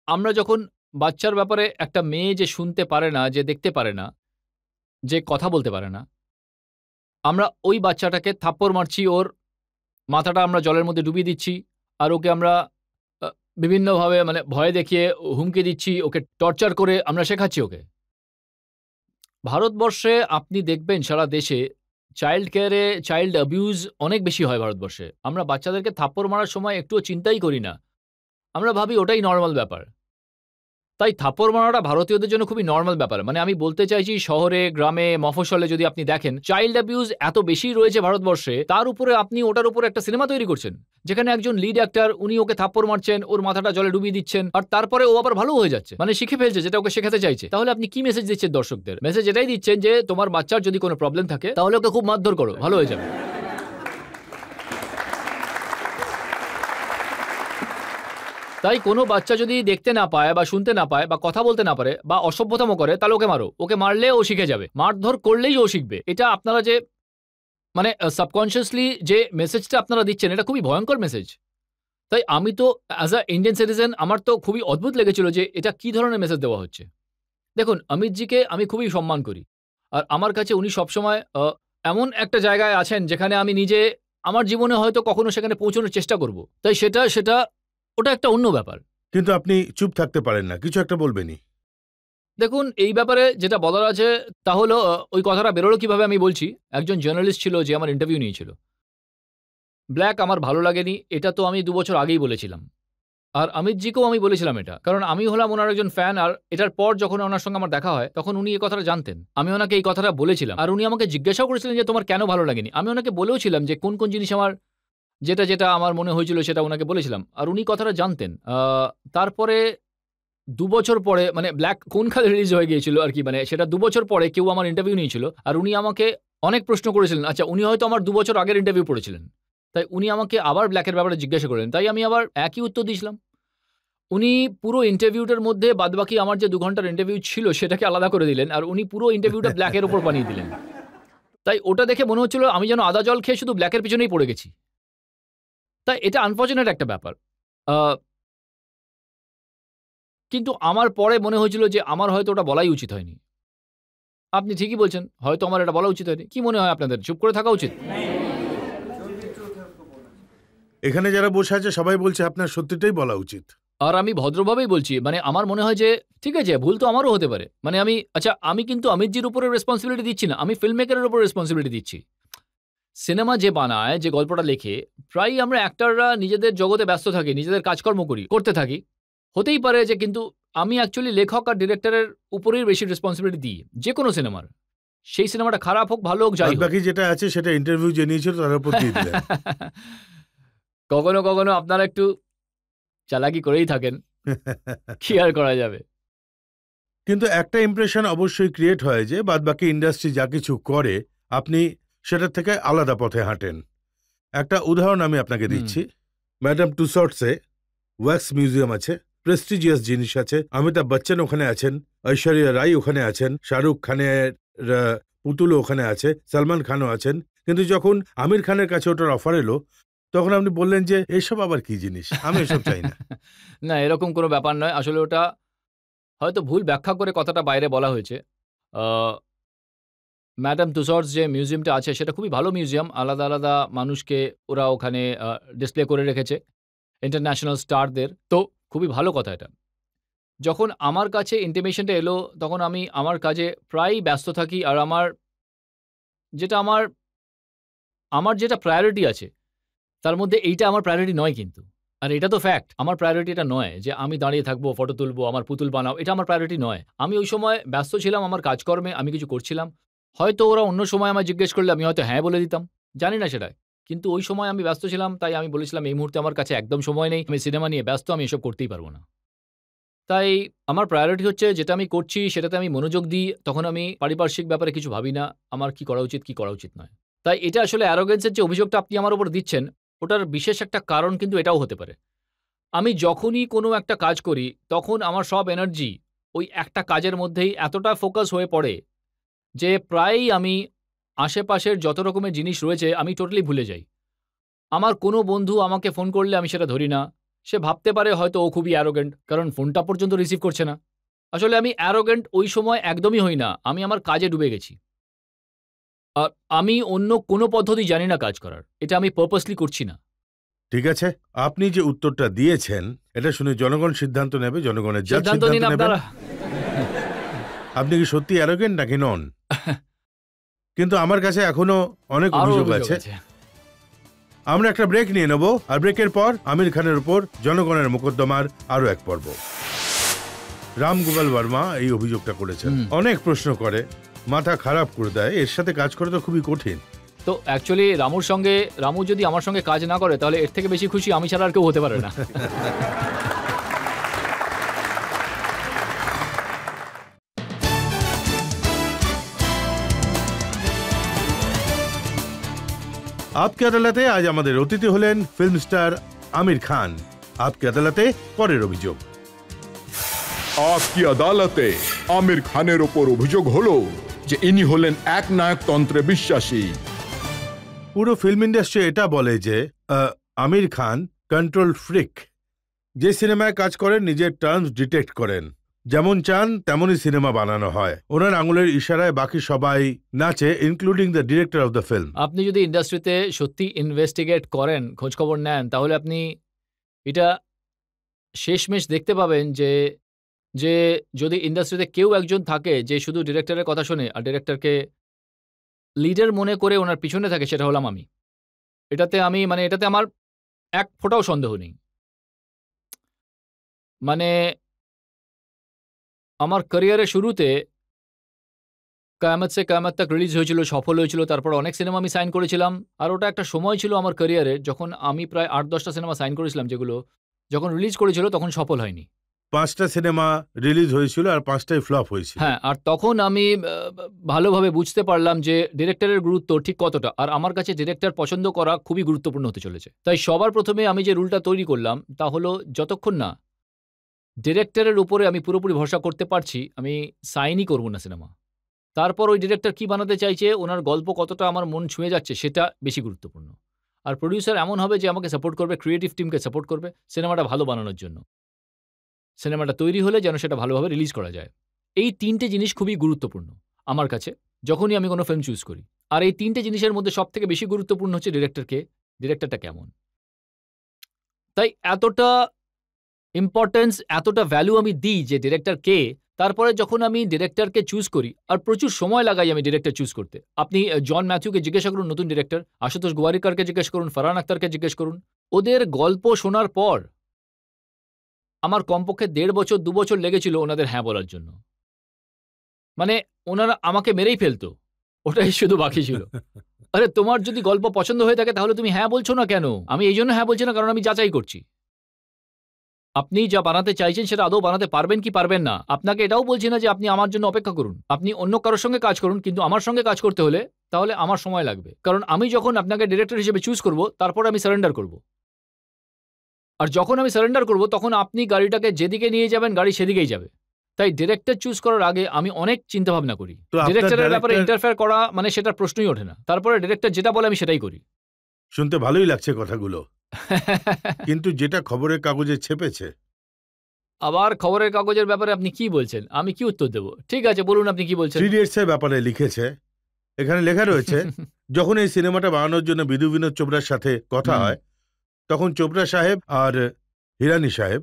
আমরা যখন বাচ্চার ব্যাপারে, একটা মেয়ে যে শুনতে পারে না, যে দেখতে পারে না, যে কথা বলতে পারে না, আমরা ওই বাচ্চাটাকে থাপ্পড় মারছি, ওর মাথাটা আমরা জলের মধ্যে ডুবিয়ে দিচ্ছি, আর ওকে আমরা বিভিন্নভাবে মানে ভয় দেখিয়ে, হুমকি দিচ্ছি, ওকে টর্চার করে আমরা শেখাচ্ছি ওকে। ভারতবর্ষে আপনি দেখবেন সারা দেশে চাইল্ড কেয়ারে চাইল্ড অ্যাবিউজ অনেক বেশি হয় ভারতবর্ষে। আমরা বাচ্চাদেরকে থাপ্পড় মারার সময় একটুও চিন্তাই করি না, আমরা ভাবি ওটাই নর্মাল ব্যাপার। তাই থাপ্পড় মারাটা ভারতীয়দের জন্য খুবই নর্মাল ব্যাপার। মানে আমি বলতে চাইছি, শহরে, গ্রামে, মফস্বলে যদি আপনি দেখেন, চাইল্ড অ্যাবিউজ এত বেশি রয়েছে ভারতবর্ষে, তার উপরে আপনি ওটার উপরে একটা সিনেমা তৈরি করছেন, যেখানে একজন লিড অ্যাক্টর, উনি ওকে থাপ্পড় মারছেন, ওর মাথাটা জলে ডুবিয়ে দিচ্ছেন, আর তারপরে ও আবার ভালো হয়ে যাচ্ছে, মানে শিখে ফেলছে যেটা ওকে শেখাতে চাইছে। তাহলে আপনি কি মেসেজ দিচ্ছেন দর্শকদের? মেসেজ এটাই দিচ্ছেন যে তোমার বাচ্চার যদি কোনো প্রবলেম থাকে তাহলে ওকে খুব মারধর করো, ভালো হয়ে যাবে। তাই কোনো বাচ্চা যদি দেখতে না পায় বা শুনতে না পায় বা কথা বলতে না পারে বা অসভ্যতামো করে, তাহলে ওকে মারো। ওকে মারলে ও শিখে যাবে, মারধর করলেই ও শিখবে। এটা আপনারা যে মানে সাবকনশিয়াসলি যে মেসেজটা আপনারা দিচ্ছেন, এটা খুবই ভয়ঙ্কর মেসেজ। তাই আমি তো অ্যাজ আ ইন্ডিয়ান সিটিজেন, আমার তো খুবই অদ্ভুত লেগেছিল যে এটা কি ধরনের মেসেজ দেওয়া হচ্ছে। দেখুন, অমিতজিকে আমি খুবই সম্মান করি, আর আমার কাছে উনি সবসময় এমন একটা জায়গায় আছেন যেখানে আমি নিজে আমার জীবনে হয়তো কখনো সেখানে পৌঁছানোর চেষ্টা করব। তাই সেটা ওটা একটা অন্য ব্যাপার। কিন্তু আপনি চুপ থাকতে পারেন না, কিছু একটা বলবেনই। দেখুন, এই ব্যাপারে যেটা বলার আছে তা হলো ওই কথাটা বেরোলো কিভাবে আমি বলছি। একজন জার্নালিস্ট ছিল যে আমার ইন্টারভিউ নিয়েছিল। ব্ল্যাক আমার ভালো লাগেনি, এটা তো আমি ২ বছর আগেই বলেছিলাম। আর অমিতজিকেও আমি বলেছিলাম এটা। কারণ আমি হলাম ওনার একজন ফ্যান, আর এটার পর যখন ওনার সঙ্গে আমার দেখা হয়, তখন উনি এই কথাটা জানতেন। আমি ওনাকে এই কথাটা বলেছিলাম। আর উনি আমাকে জিজ্ঞাসাও করেছিলেন যে, "তোমার কেন ভালো লাগেনি?" আমি ওনাকে বলেও ছিলাম যে কোন জিনিস আমার যেটা আমার মনে হয়েছিল সেটা উনাকে বলেছিলাম। আর উনি কথাটা জানতেন। তারপরে ২ বছর পরে মানে ব্ল্যাক কোনখানে রিলিজ হয়ে গিয়েছিল আরকি, মানে সেটা ২ বছর পরে কেউ আমার ইন্টারভিউ নিয়েছিল। আর উনি আমাকে অনেক প্রশ্ন করেছিলেন। আচ্ছা, উনি হয়তো আমার ২ বছর আগের ইন্টারভিউ পড়েছিলেন। তাই উনি আমাকে আবার ব্ল্যাকের ব্যাপারে জিজ্ঞাসা করলেন। তাই আমি আবার একই উত্তর দিয়েছিলাম। উনি পুরো ইন্টারভিউটার মধ্যে বাদবাকি আমার যে ২ ঘন্টার ইন্টারভিউ ছিল সেটাকে আলাদা করে দিলেন। আর উনি পুরো ইন্টারভিউটা ব্ল্যাকের উপর বানিয়ে দিলেন। তাই ওটা দেখে মনে হচ্ছিল আমি যেন আদা জল খেয়ে শুধু ব্ল্যাকের পেছনেই পড়ে গেছি। তাই এটা আনফরচুনেট একটা ব্যাপার। আ কিন্তু আমার পরে মনে হয়েছিল যে আমার হয়তো ওটা বলাই উচিত হয়নি। আপনি ঠিকই বলছেন, হয়তো আমার এটা বলা উচিত হয়নি। কি মনে হয় আপনাদের? চুপ করে থাকা উচিত? এখানে যারা বসে আছে সবাই বলছে আপনার সত্যিটাই বলা উচিত। আর আমি ভদ্রভাবেই বলছি। মানে আমার মনে হয় যে ঠিক আছে, ভুল তো আমারও হতে পারে। মানে আমি কিন্তু অমিতজির উপরে রেসপন্সিবিলিটি দিচ্ছি না। আমি ফিল্ম মেকারের উপর রেসপন্সিবিলিটি দিচ্ছি। সিনেমা যে বানায়, যে গল্পটা লেখে, প্রায়ই আমরা অ্যাক্টররা নিজেদের জগতে ব্যস্ত থাকি, নিজেদের কাজকর্ম করতে থাকি। হতেই পারে যে কিন্তু আমি অ্যাকচুয়ালি লেখক আর ডিরেক্টরের উপরেই বেশি রেসপন্সিবিলিটি দিই, যেকোনো সিনেমার। সেই সিনেমাটা খারাপ হোক, ভালো হোক, যাই হোক। বাকি যেটা আছে সেটা ইন্টারভিউ যে নিয়েছিল তার উপর দিয়ে দিলেন। কখনো আপনারা একটু চালাকি করেই থাকেন। কি আর করা যাবে? কিন্তু একটা ইমপ্রেশন অবশ্যই ক্রিয়েট হয় যে বাদবাকি ইন্ডাস্ট্রি যা কিছু করে আপনি সেটার থেকে আলাদা পথে হাঁটেন। একটা উদাহরণ আমি আপনাকে দিচ্ছি। ম্যাডাম টুসর্টসে ওয়্যাক্স মিউজিয়াম আছে, প্রেস্টিজিয়াস জিনিস আছে, অমিতাভ বচ্চন ওখানে আছেন, ঐশ্বরিয়া রাই ওখানে আছেন, শাহরুখ খানের পুতুলও ওখানে আছে, সলমান খানও আছেন। কিন্তু যখন আমির খানের কাছে ওটার অফার এলো তখন আপনি বললেন যে এসব আবার কি জিনিস, আমি এসব চাই না। না, এরকম কোনো ব্যাপার নয়। আসলে ওটা হয়তো ভুল ব্যাখ্যা করে কথাটা বাইরে বলা হয়েছে। আ ম্যাডাম তুসর্স যে মিউজিয়ামটা আছে সেটা খুবই ভালো মিউজিয়াম। আলাদা মানুষকে ওরা ওখানে ডিসপ্লে করে রেখেছে, ইন্টারন্যাশনাল স্টারদের। তো খুবই ভালো কথা এটা। যখন আমার কাছে ইন্টিমেশনটা এলো তখন আমি আমার কাজে প্রায়ই ব্যস্ত থাকি। আর যেটা আমার আমার যেটা প্রায়োরিটি আছে তার মধ্যে এইটা আমার প্রায়োরিটি নয় কিন্তু। আর এটা তো ফ্যাক্ট। আমার প্রায়োরিটি এটা নয় যে আমি দাঁড়িয়ে থাকবো, ফটো তুলবো, আমার পুতুল বানাও। এটা আমার প্রায়োরিটি নয়। আমি ওই সময় ব্যস্ত ছিলাম আমার কাজকর্মে, আমি কিছু করছিলাম। হয়তো ওরা অন্য সময় আমায় জিজ্ঞেস করলে আমি হয়তো হ্যাঁ বলে দিতাম। জানি না সেটা। কিন্তু ওই সময় আমি ব্যস্ত ছিলাম, তাই আমি বলেছিলাম এই মুহূর্তে আমার কাছে একদম সময় নেই। আমি সিনেমা নিয়ে ব্যস্ত, আমি এসব করতেই পারব না। তাই আমার প্রায়োরিটি হচ্ছে যেটা আমি করছি সেটাতে আমি মনোযোগ দিই। তখন আমি পারিপার্শ্বিক ব্যাপারে কিছু ভাবি না। আমার কি করা উচিত, কি করা উচিত নয়। তাই এটা আসলে অ্যারোগেন্স এর যে অভিযোগটা আপনি আমার উপর দিচ্ছেন, ওটার বিশেষ একটা কারণ কিন্তু এটাও হতে পারে। আমি যখনই কোনো একটা কাজ করি, তখন আমার সব এনার্জি ওই একটা কাজের মধ্যেই এতটা ফোকাস হয়ে পড়ে যে প্রায়ই আমি আশেপাশের যত রকমের জিনিস রয়েছে আমি টোটালি ভুলে যাই। আমার কোনো বন্ধু আমাকে ফোন করলে আমি সেটা ধরি না। সে ভাবতে পারে হয়তো ও খুবই অ্যারোগেন্ট, কারণ ফোনটা পর্যন্ত রিসিভ করছে না। আসলে আমি অ্যারোগেন্ট ওই সময় একদমই হই না। আমি আমার কাজে ডুবে গেছি। আর আমি অন্য কোনো পদ্ধতি জানি না কাজ করার। এটা আমি পারপাসলি করছি না। ঠিক আছে, আপনি যে উত্তরটা দিয়েছেন এটা শুনে জনগণ সিদ্ধান্ত নেবে, জনগণের যা সিদ্ধান্ত সিদ্ধান্ত নিন নেবে। আপনারা। আপনি কি সত্যি অ্যারোগেন্ট নাকি নন? কিন্তু আমার কাছে এখনো অনেক আরো অভিযোগ অভিযোগ আছে। আছে। আমরা একটা ব্রেক নিয়ে নেব, আর ব্রেকের পর আমির খানের উপর জনগণের মোকদ্দমার আরো এক পর্ব। রাম গোপাল বর্মা এই অভিযোগটা করেছেন। অনেক প্রশ্ন করে, মাথা খারাপ করে দেয়। এর সাথে কাজ করে তো খুবই কঠিন। তো অ্যাকচুয়ালি রামু যদি আমার সঙ্গে কাজ না করে তাহলে এর থেকে বেশি খুশি আমি ছাড়া আর কেউ হতে পারে না। আপকে আদালতে আজ আমাদের অতিথি হলেন ফিল্ম স্টার আমির খান। আপকে আদালতে পরের অভিযোগ। আপকি আদালতে আমির খানের ওপর অভিযোগ হলো যে ইনি হলেন এক নায়কতন্ত্রে বিশ্বাসী। পুরো ফিল্ম ইন্ডাস্ট্রি এটা বলে যে আমির খান কন্ট্রোল ফ্রিক। যে সিনেমায় কাজ করেন নিজের টার্মস ডিটেক্ট করেন, যেমন চান তেমনই সিনেমা বানানো হয়। ওনার আঙুলের ইশারায় বাকি সবাই নাচে, including the director of the film. আপনি যদি ইন্ডাস্ট্রিতে সত্যি ইনভেস্টিগেট করেন, খোঁজখবর নেন, তাহলে আপনি এটা শেষমেশ দেখতে পাবেন যে যে যদি ইন্ডাস্ট্রিতে কেউ একজন থাকে যে শুধু ডিরেক্টরের কথা শোনে আর ডিরেক্টরকে লিডার মনে করে ওনার পিছনে থাকে, সেটা হলাম আমি। এটাতে আমার এক ফোঁটাও সন্দেহ নেই। মানে আমার ক্যারিয়ারের শুরুতে কায়ামত সে কায়ামত তাক রিলিজ হয়েছিল, সফল হয়েছিল, তারপর অনেক সিনেমা আমি সাইন করেছিলাম। আর ওটা একটা সময় ছিল আমার ক্যারিয়ারে যখন আমি প্রায় ৮-১০টা সিনেমা সাইন করেছিলাম, যেগুলো যখন রিলিজ করেছিল তখন সফল হয়নি। 5টা সিনেমা রিলিজ হয়েছিল আর 5টাই ফ্লপ হয়েছিল। হ্যাঁ, আর তখন আমি ভালোভাবে বুঝতে পারলাম যে ডিরেক্টরের গুরুত্ব ঠিক কতটা, আর আমার কাছে ডিরেক্টর পছন্দ করা খুবই গুরুত্বপূর্ণ হতে চলেছে। তাই সবার প্রথমে আমি যে রুলটা তৈরি করলাম তা হলো, যতক্ষণ না ডিরেক্টরের উপরে আমি পুরোপুরি ভরসা করতে পারছি, আমি সাইনই করব না সিনেমা। তারপর ওই ডিরেক্টর কি বানাতে চাইছে, ওনার গল্প কতটা আমার মন ছুঁয়ে যাচ্ছে, সেটা বেশি গুরুত্বপূর্ণ। আর প্রডিউসার এমন হবে যে আমাকে সাপোর্ট করবে, ক্রিয়েটিভ টিমকে সাপোর্ট করবে সিনেমাটা ভালো বানানোর জন্য। সিনেমাটা তৈরি হলে যেন সেটা ভালোভাবে রিলিজ করা যায়। এই 3টে জিনিস খুবই গুরুত্বপূর্ণ আমার কাছে যখনই আমি কোনো ফিল্ম চুজ করি। আর এই 3টে জিনিসের মধ্যে সবথেকে বেশি গুরুত্বপূর্ণ হচ্ছে ডিরেক্টরটা কেমন। তাই এতটা ইম্পর্টেন্স, এতটা ভ্যালু আমি দিই যে ডিরেক্টর কে। তারপরে যখন আমি ডিরেক্টরকে চুজ করি, আর প্রচুর সময় লাগাই আমি ডিরেক্টর চুজ করতে। আপনি জন ম্যাথিউকে জিজ্ঞাসা করুন, নতুন ডিরেক্টর আশুতোষ গোয়ারিকারকে জিজ্ঞেস করুন, ফারহান আখতারকে জিজ্ঞেস করুন। ওদের গল্প শোনার পর আমার কমপক্ষে 1.5 বছর 2 বছর লেগেছিল ওনাদের হ্যাঁ বলার জন্য। মানে ওনারা আমাকে মেরেই ফেলতো, ওটাই শুধু বাকি ছিল। আরে তোমার যদি গল্প পছন্দ হয়ে থাকে তাহলে তুমি হ্যাঁ বলছো না কেন? আমি এই জন্য হ্যাঁ বলছি না, কারণ আমি যাচাই করছি আপনি যা বানাতে চাইছেন সেটা আদৌ বানাতে পারবেন কি পারবেন না। আপনাকে এটাও বলছি না যে আপনি আমার জন্য অপেক্ষা করুন, আপনি অন্য কারোর সঙ্গে কাজ করুন, কিন্তু আমার সঙ্গে কাজ করতে হলে তাহলে আমার সময় লাগবে। কারণ আমি যখন আপনাকে ডিরেক্টর হিসেবে চুজ করব, তারপর আমি সারেন্ডার করব। আর যখন আমি সারেন্ডার করব, তখন আপনি গাড়িটাকে যেদিকে নিয়ে যাবেন গাড়ি সেদিকেই যাবে। তাই ডিরেক্টর চুজ করার আগে আমি অনেক চিন্তা ভাবনা করি। ডিরেক্টরের ব্যাপারে ইন্টারফেয়ার করা মানে সেটার প্রশ্নই ওঠে না। তারপরে ডিরেক্টর যেটা বলে আমি সেটাই করি। শুনতে ভালোই লাগছে কথাগুলো, কিন্তু যেটা খবরের কাগজে ছেপেছে। আবার খবরের কাগজের ব্যাপারে আপনি কি বলছেন? আমি কি উত্তর দেব? ঠিক আছে, বলুন আপনি কি বলছেন। 3 ইডিয়টসের ব্যাপারে লিখেছে, এখানে লেখা রয়েছে যখন এই সিনেমাটা বানানোর জন্য বিধু বিনোদ চোপড়ার সাথে কথা হয়, তখন চোপড়া সাহেব আর হিরানি সাহেব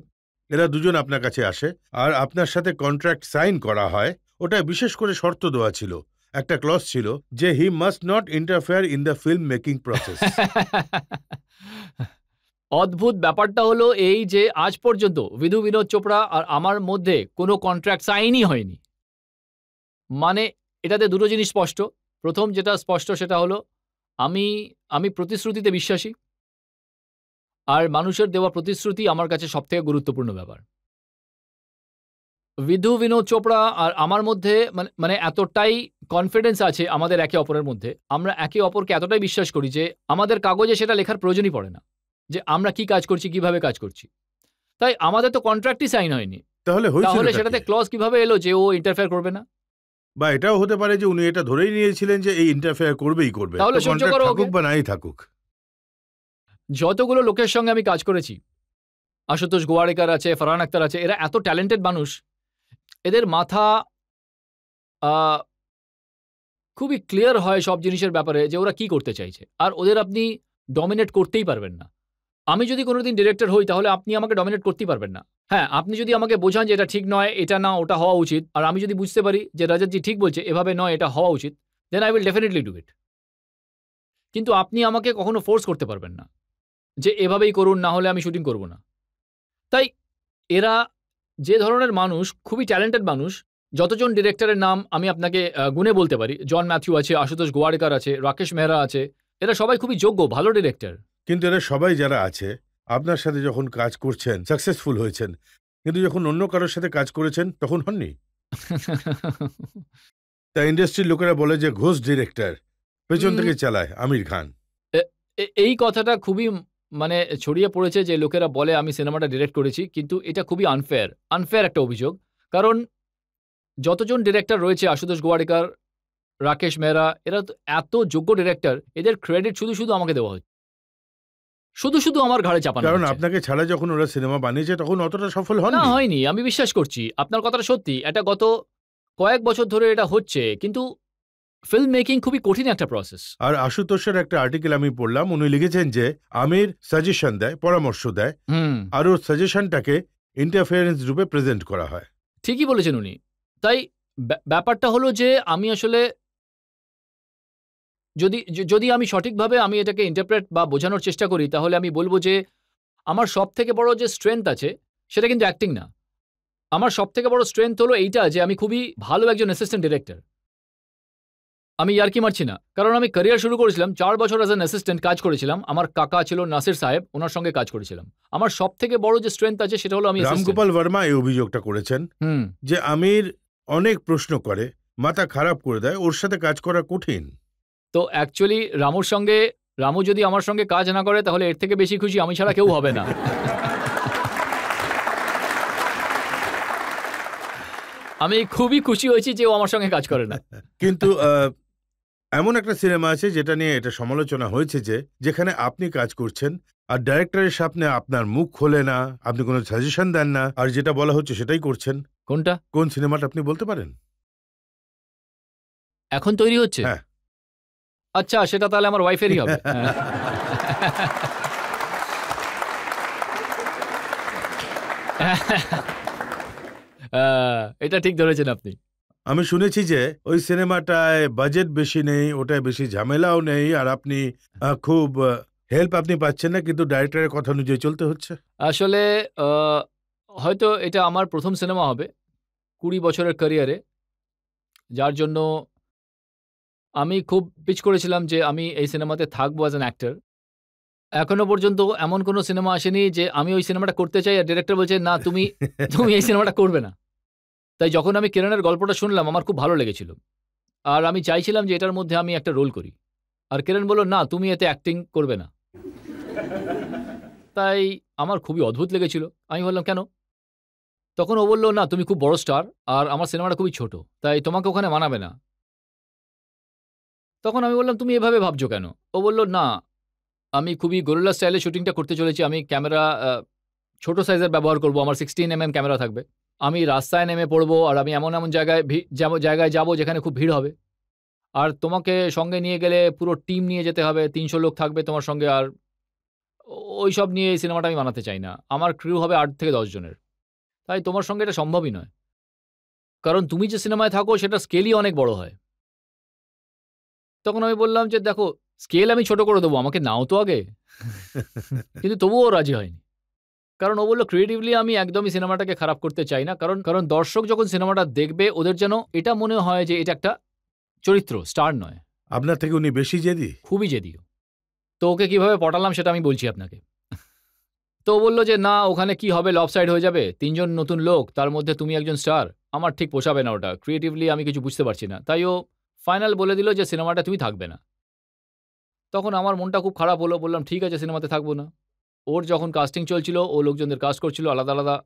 এরা দুজন আপনার কাছে আসে, আর আপনার সাথে কন্ট্রাক্ট সাইন করা হয়। ওটা বিশেষ করে শর্ত দেওয়া ছিল, একটা ক্লজ ছিল যে he must not interfere in the film making process. অদ্ভুত ব্যাপারটা হলো এই যে আজ পর্যন্ত বিধু বিনোদ চোপড়া আর আমার মধ্যে কোনো কন্ট্রাক্ট সাইনই হয়নি। মানে এটাতে দুটো জিনিস স্পষ্ট। প্রথম যেটা স্পষ্ট সেটা হলো আমি প্রতিশ্রুতিতে বিশ্বাসী, আর মানুষের দেওয়া প্রতিশ্রুতি আমার কাছে সবথেকে গুরুত্বপূর্ণ ব্যাপার। বিধু বিনোদ চোপড়া আর আমার মধ্যে মানে এতটাই কনফিডেন্স আছে আমাদের একে অপরের মধ্যে, আমরা একে অপরকে এতটাই বিশ্বাস করি যে আমাদের কাগজে সেটা লেখার প্রয়োজনই পড়ে না যে আমরা কি কাজ করছি, কিভাবে কাজ করছি। তাই আমাদের তো কন্ট্রাক্টই সাইন হয়নি, তাহলে সেটাতে ক্লজ কিভাবে এলো যে ও ইন্টারফেয়ার করবে না? বা এটাও হতে পারে যে উনি এটা ধরেই নিয়েছিলেন যে এই ইন্টারফেয়ার করবেই করবে, তাহলে সহ্য করো, থাকুক বা নাই থাকুক। যতগুলো লোকের সঙ্গে আমি কাজ করেছি, আশুতোষ গোয়ারিকার আছে, ফারহান আখতার আছে, এরা এত ট্যালেন্টেড মানুষ, এদের মাথা খুবই ক্লিয়ার হয় সব জিনিসের ব্যাপারে যে ওরা কি করতে চাইছে, আর ওদের আপনি ডমিনেট করতেই পারবেন না। আমি যদি কোনোদিন ডিরেক্টর হই তাহলে আপনি আমাকে ডমিনেট করতেই পারবেন না। হ্যাঁ, আপনি যদি আমাকে বোঝান যে এটা ঠিক নয়, এটা না, ওটা হওয়া উচিত, আর আমি যদি বুঝতে পারি যে রাজতজি ঠিক বলছে, এভাবে নয়, এটা হওয়া উচিত, then I will definitely do it. কিন্তু আপনি আমাকে কখনো ফোর্স করতে পারবেন না যে এভাবেই করুন, না হলে আমি শুটিং করব না। তাই এরা যে ধরনের মানুষ, খুবই ট্যালেন্টেড মানুষ। যতজন ডিরেক্টরের নাম আমি আপনাকে গুণে বলতে পারি, জন ম্যাথিউ আছে, আশুতোষ গোয়ারিকার আছে, রাকেশ মেহরা আছে, এরা সবাই খুবই যোগ্য, ভালো ডিরেক্টর। কিন্তু এরা সবাই যারা আছে আপনার সাথে যখন কাজ করছেন সাকসেসফুল হয়েছেন, কিন্তু যখন অন্য কারোর সাথে কাজ করেছেন তখন হননি। তাই ইন্ডাস্ট্রির লোকেরা বলে যে ঘোষ ডিরেক্টর, পেছন থেকে চালায় আমির খান। এই কথাটা খুবই মানে ছড়িয়ে পড়েছে যে লোকেরা বলে আমি সিনেমাটা ডিরেক্ট করেছি, কিন্তু এটা খুবই আনফেয়ার একটা অভিযোগ। কারণ যতজন ডিরেক্টর রয়েছে, আশুতোষ গোয়ারিকার, রাকেশ মেহরা, এরা তো এত যোগ্য ডিরেক্টর, এদের ক্রেডিট শুধু আমাকে দেওয়া হচ্ছে, শুধু আমার ঘাড়ে চাপানো। কারণ আপনাকে ছাড়া যখন ওরা সিনেমা বানিয়েছে তখন অতটা সফল হয়নি। আমি বিশ্বাস করছি আপনার কথাটা সত্যি, এটা গত কয়েক বছর ধরে এটা হচ্ছে, কিন্তু ফিল্ম মেকিং খুবই কঠিন একটা প্রসেস। আর আশুতোষের একটা আর্টিকেল আমি পড়লাম, উনি লিখেছেন যে আমির সাজেশন দেয়, পরামর্শ দেয়, আর ওর সাজেশনটাকে ইন্টারফেয়ারেন্স রূপে প্রেজেন্ট করা হয়। ঠিকই বলেছেন উনি। তাই ব্যাপারটা হলো যে আমি আসলে যদি আমি সঠিকভাবে আমি এটাকে ইন্টারপ্রেট বা বোঝানোর চেষ্টা করি, তাহলে আমি বলব যে আমার সবথেকে বড় যে স্ট্রেংথ আছে সেটা কিন্তু অ্যাক্টিং না। আমার সবথেকে বড় স্ট্রেংথ হলো এইটা যে আমি খুবই ভালো একজন অ্যাসিস্ট্যান্ট ডিরেক্টর। আমি ইয়ার্কি মারছি না, কারণ আমি ক্যারিয়ার শুরু করেছিলাম 4 বছর অ্যাজ অ্যান অ্যাসিস্ট্যান্ট কাজ করেছিলাম। আমার কাকা ছিল নাসির সাহেব, ওনার সঙ্গে কাজ করেছিলাম। আমার সবথেকে বড় যে স্ট্রেংথ আছে সেটা হলো আমি রামগোপাল বর্মা এই অভিযোগটা করেছেন যে আমির অনেক প্রশ্ন করে, মাথা খারাপ করে দেয়, ওর সাথে কাজ করা কঠিন। তো অ্যাকচুয়ালি রামু যদি আমার সঙ্গে কাজ না করে তাহলে এর থেকে বেশি খুশি আমি ছাড়া কেউ হবে না। আমি খুবই খুশি হয়েছি যে ও আমার সঙ্গে কাজ করে না। কিন্তু এমন একটা সিনেমা আছে যেটা নিয়ে এটা সমালোচনা হয়েছে যে যেখানে আপনি কাজ করছেন আর ডাইরেক্টরের সামনে আপনার মুখ খোলে না, আপনি কোনো সাজেশন দেন না, আর যেটা বলা হচ্ছে সেটাই করছেন। কোনটা? কোন সিনেমাটা আপনি বলতে পারেন? এখন তৈরি হচ্ছে? হ্যাঁ। আচ্ছা, সেটা তাহলে আমার ওয়াইফেরই হবে। এটা ঠিক ধরেছেন আপনি। আমি শুনেছি যে ওই সিনেমাটায় বাজেট বেশি নেই, ওটায় বেশি ঝামেলাও নেই, আর আপনি খুব হেল্প আপনি পাচ্ছেন না, কিন্তু ডাইরেক্টরের কথা অনুযায়ী চলতে হচ্ছে। আসলে হয়তো এটা আমার প্রথম সিনেমা হবে 20 বছরের ক্যারিয়ারে, যার জন্য আমি খুব পিচ করেছিলাম যে আমি এই সিনেমাতে থাকবো অ্যাজ অ্যান অ্যাক্টর। এখনো পর্যন্ত এমন কোনো সিনেমা আসেনি যে আমি ওই সিনেমাটা করতে চাই আর ডিরেক্টর বলছে না তুমি এই সিনেমাটা করবে না। তাই যখন আমি কিরণের গল্পটা শুনলাম আমার খুব ভালো লেগেছিল, আর আমি চাইছিলাম যে এটার মধ্যে আমি একটা রোল করি। আর কিরণ বলল না তুমি এতে অ্যাক্টিং করবে না। তাই আমার খুবই অদ্ভুত লেগেছিল। আমি বললাম কেন? তখন ও বলল না তুমি খুব বড় স্টার আর আমার সিনেমাটা খুবই ছোট, তাই তোমাকে ওখানে মানাবে না। তখন আমি বললাম তুমি এভাবে ভাবছো কেন? ও বলল না আমি খুবই গরিলা স্টাইলে শুটিংটা করতে চলেছি, আমি ক্যামেরা ছোট সাইজের ব্যবহার করব, আমার 16mm ক্যামেরা থাকবে, আমি রাস্তায় নেমে পড়বো আর আমি এমন এমন জায়গায় যাব যেখানে খুব ভিড় হবে, আর তোমাকে সঙ্গে নিয়ে গেলে পুরো টিম নিয়ে যেতে হবে, 300 লোক থাকবে তোমার সঙ্গে, আর ওই সব নিয়ে এই সিনেমাটা আমি বানাতে চাই না। আমার ক্রিউ হবে 8 থেকে 10 জনের, তাই তোমার সঙ্গে এটা সম্ভবই নয়, কারণ তুমি যে সিনেমায় থাকো সেটা স্কেলই অনেক বড় হয়। তখন আমি বললাম যে দেখো স্কেল আমি ছোট করে দেবো, আমাকে নাও তো আগে। কিন্তু তবুও রাজি হয়নি, কারণ ও বললো ক্রিয়েটিভলি আমি একদমই সিনেমাটাকে খারাপ করতে চাই না, কারণ দর্শক যখন সিনেমাটা দেখবে ওদের যেন এটা মনে হয় যে এটা একটা চরিত্র, স্টার নয়। আপনার থেকে উনি বেশি জেদি? খুবই জেদিও। তো ওকে কিভাবে পটালাম সেটা আমি বলছি আপনাকে। তো ও বললো যে না ওখানে কি হবে, লব সাইড হয়ে যাবে, 3 জন নতুন লোক, তার মধ্যে তুমি একজন স্টার, আমার ঠিক পোষাবে না ওটা, ক্রিয়েটিভলি আমি কিছু বুঝতে পারছি না। তাই ও ফাইনাল বলে দিল যে সিনেমাটা তুমি থাকবে না। তখন আমার মনটা খুব খারাপ হলো, বললাম ঠিক আছে সিনেমাতে থাকবো না। ওর যখন কাস্টিং চলছিল ও লোকজনদের কাস্ট করছিল, আলাদা আলাদা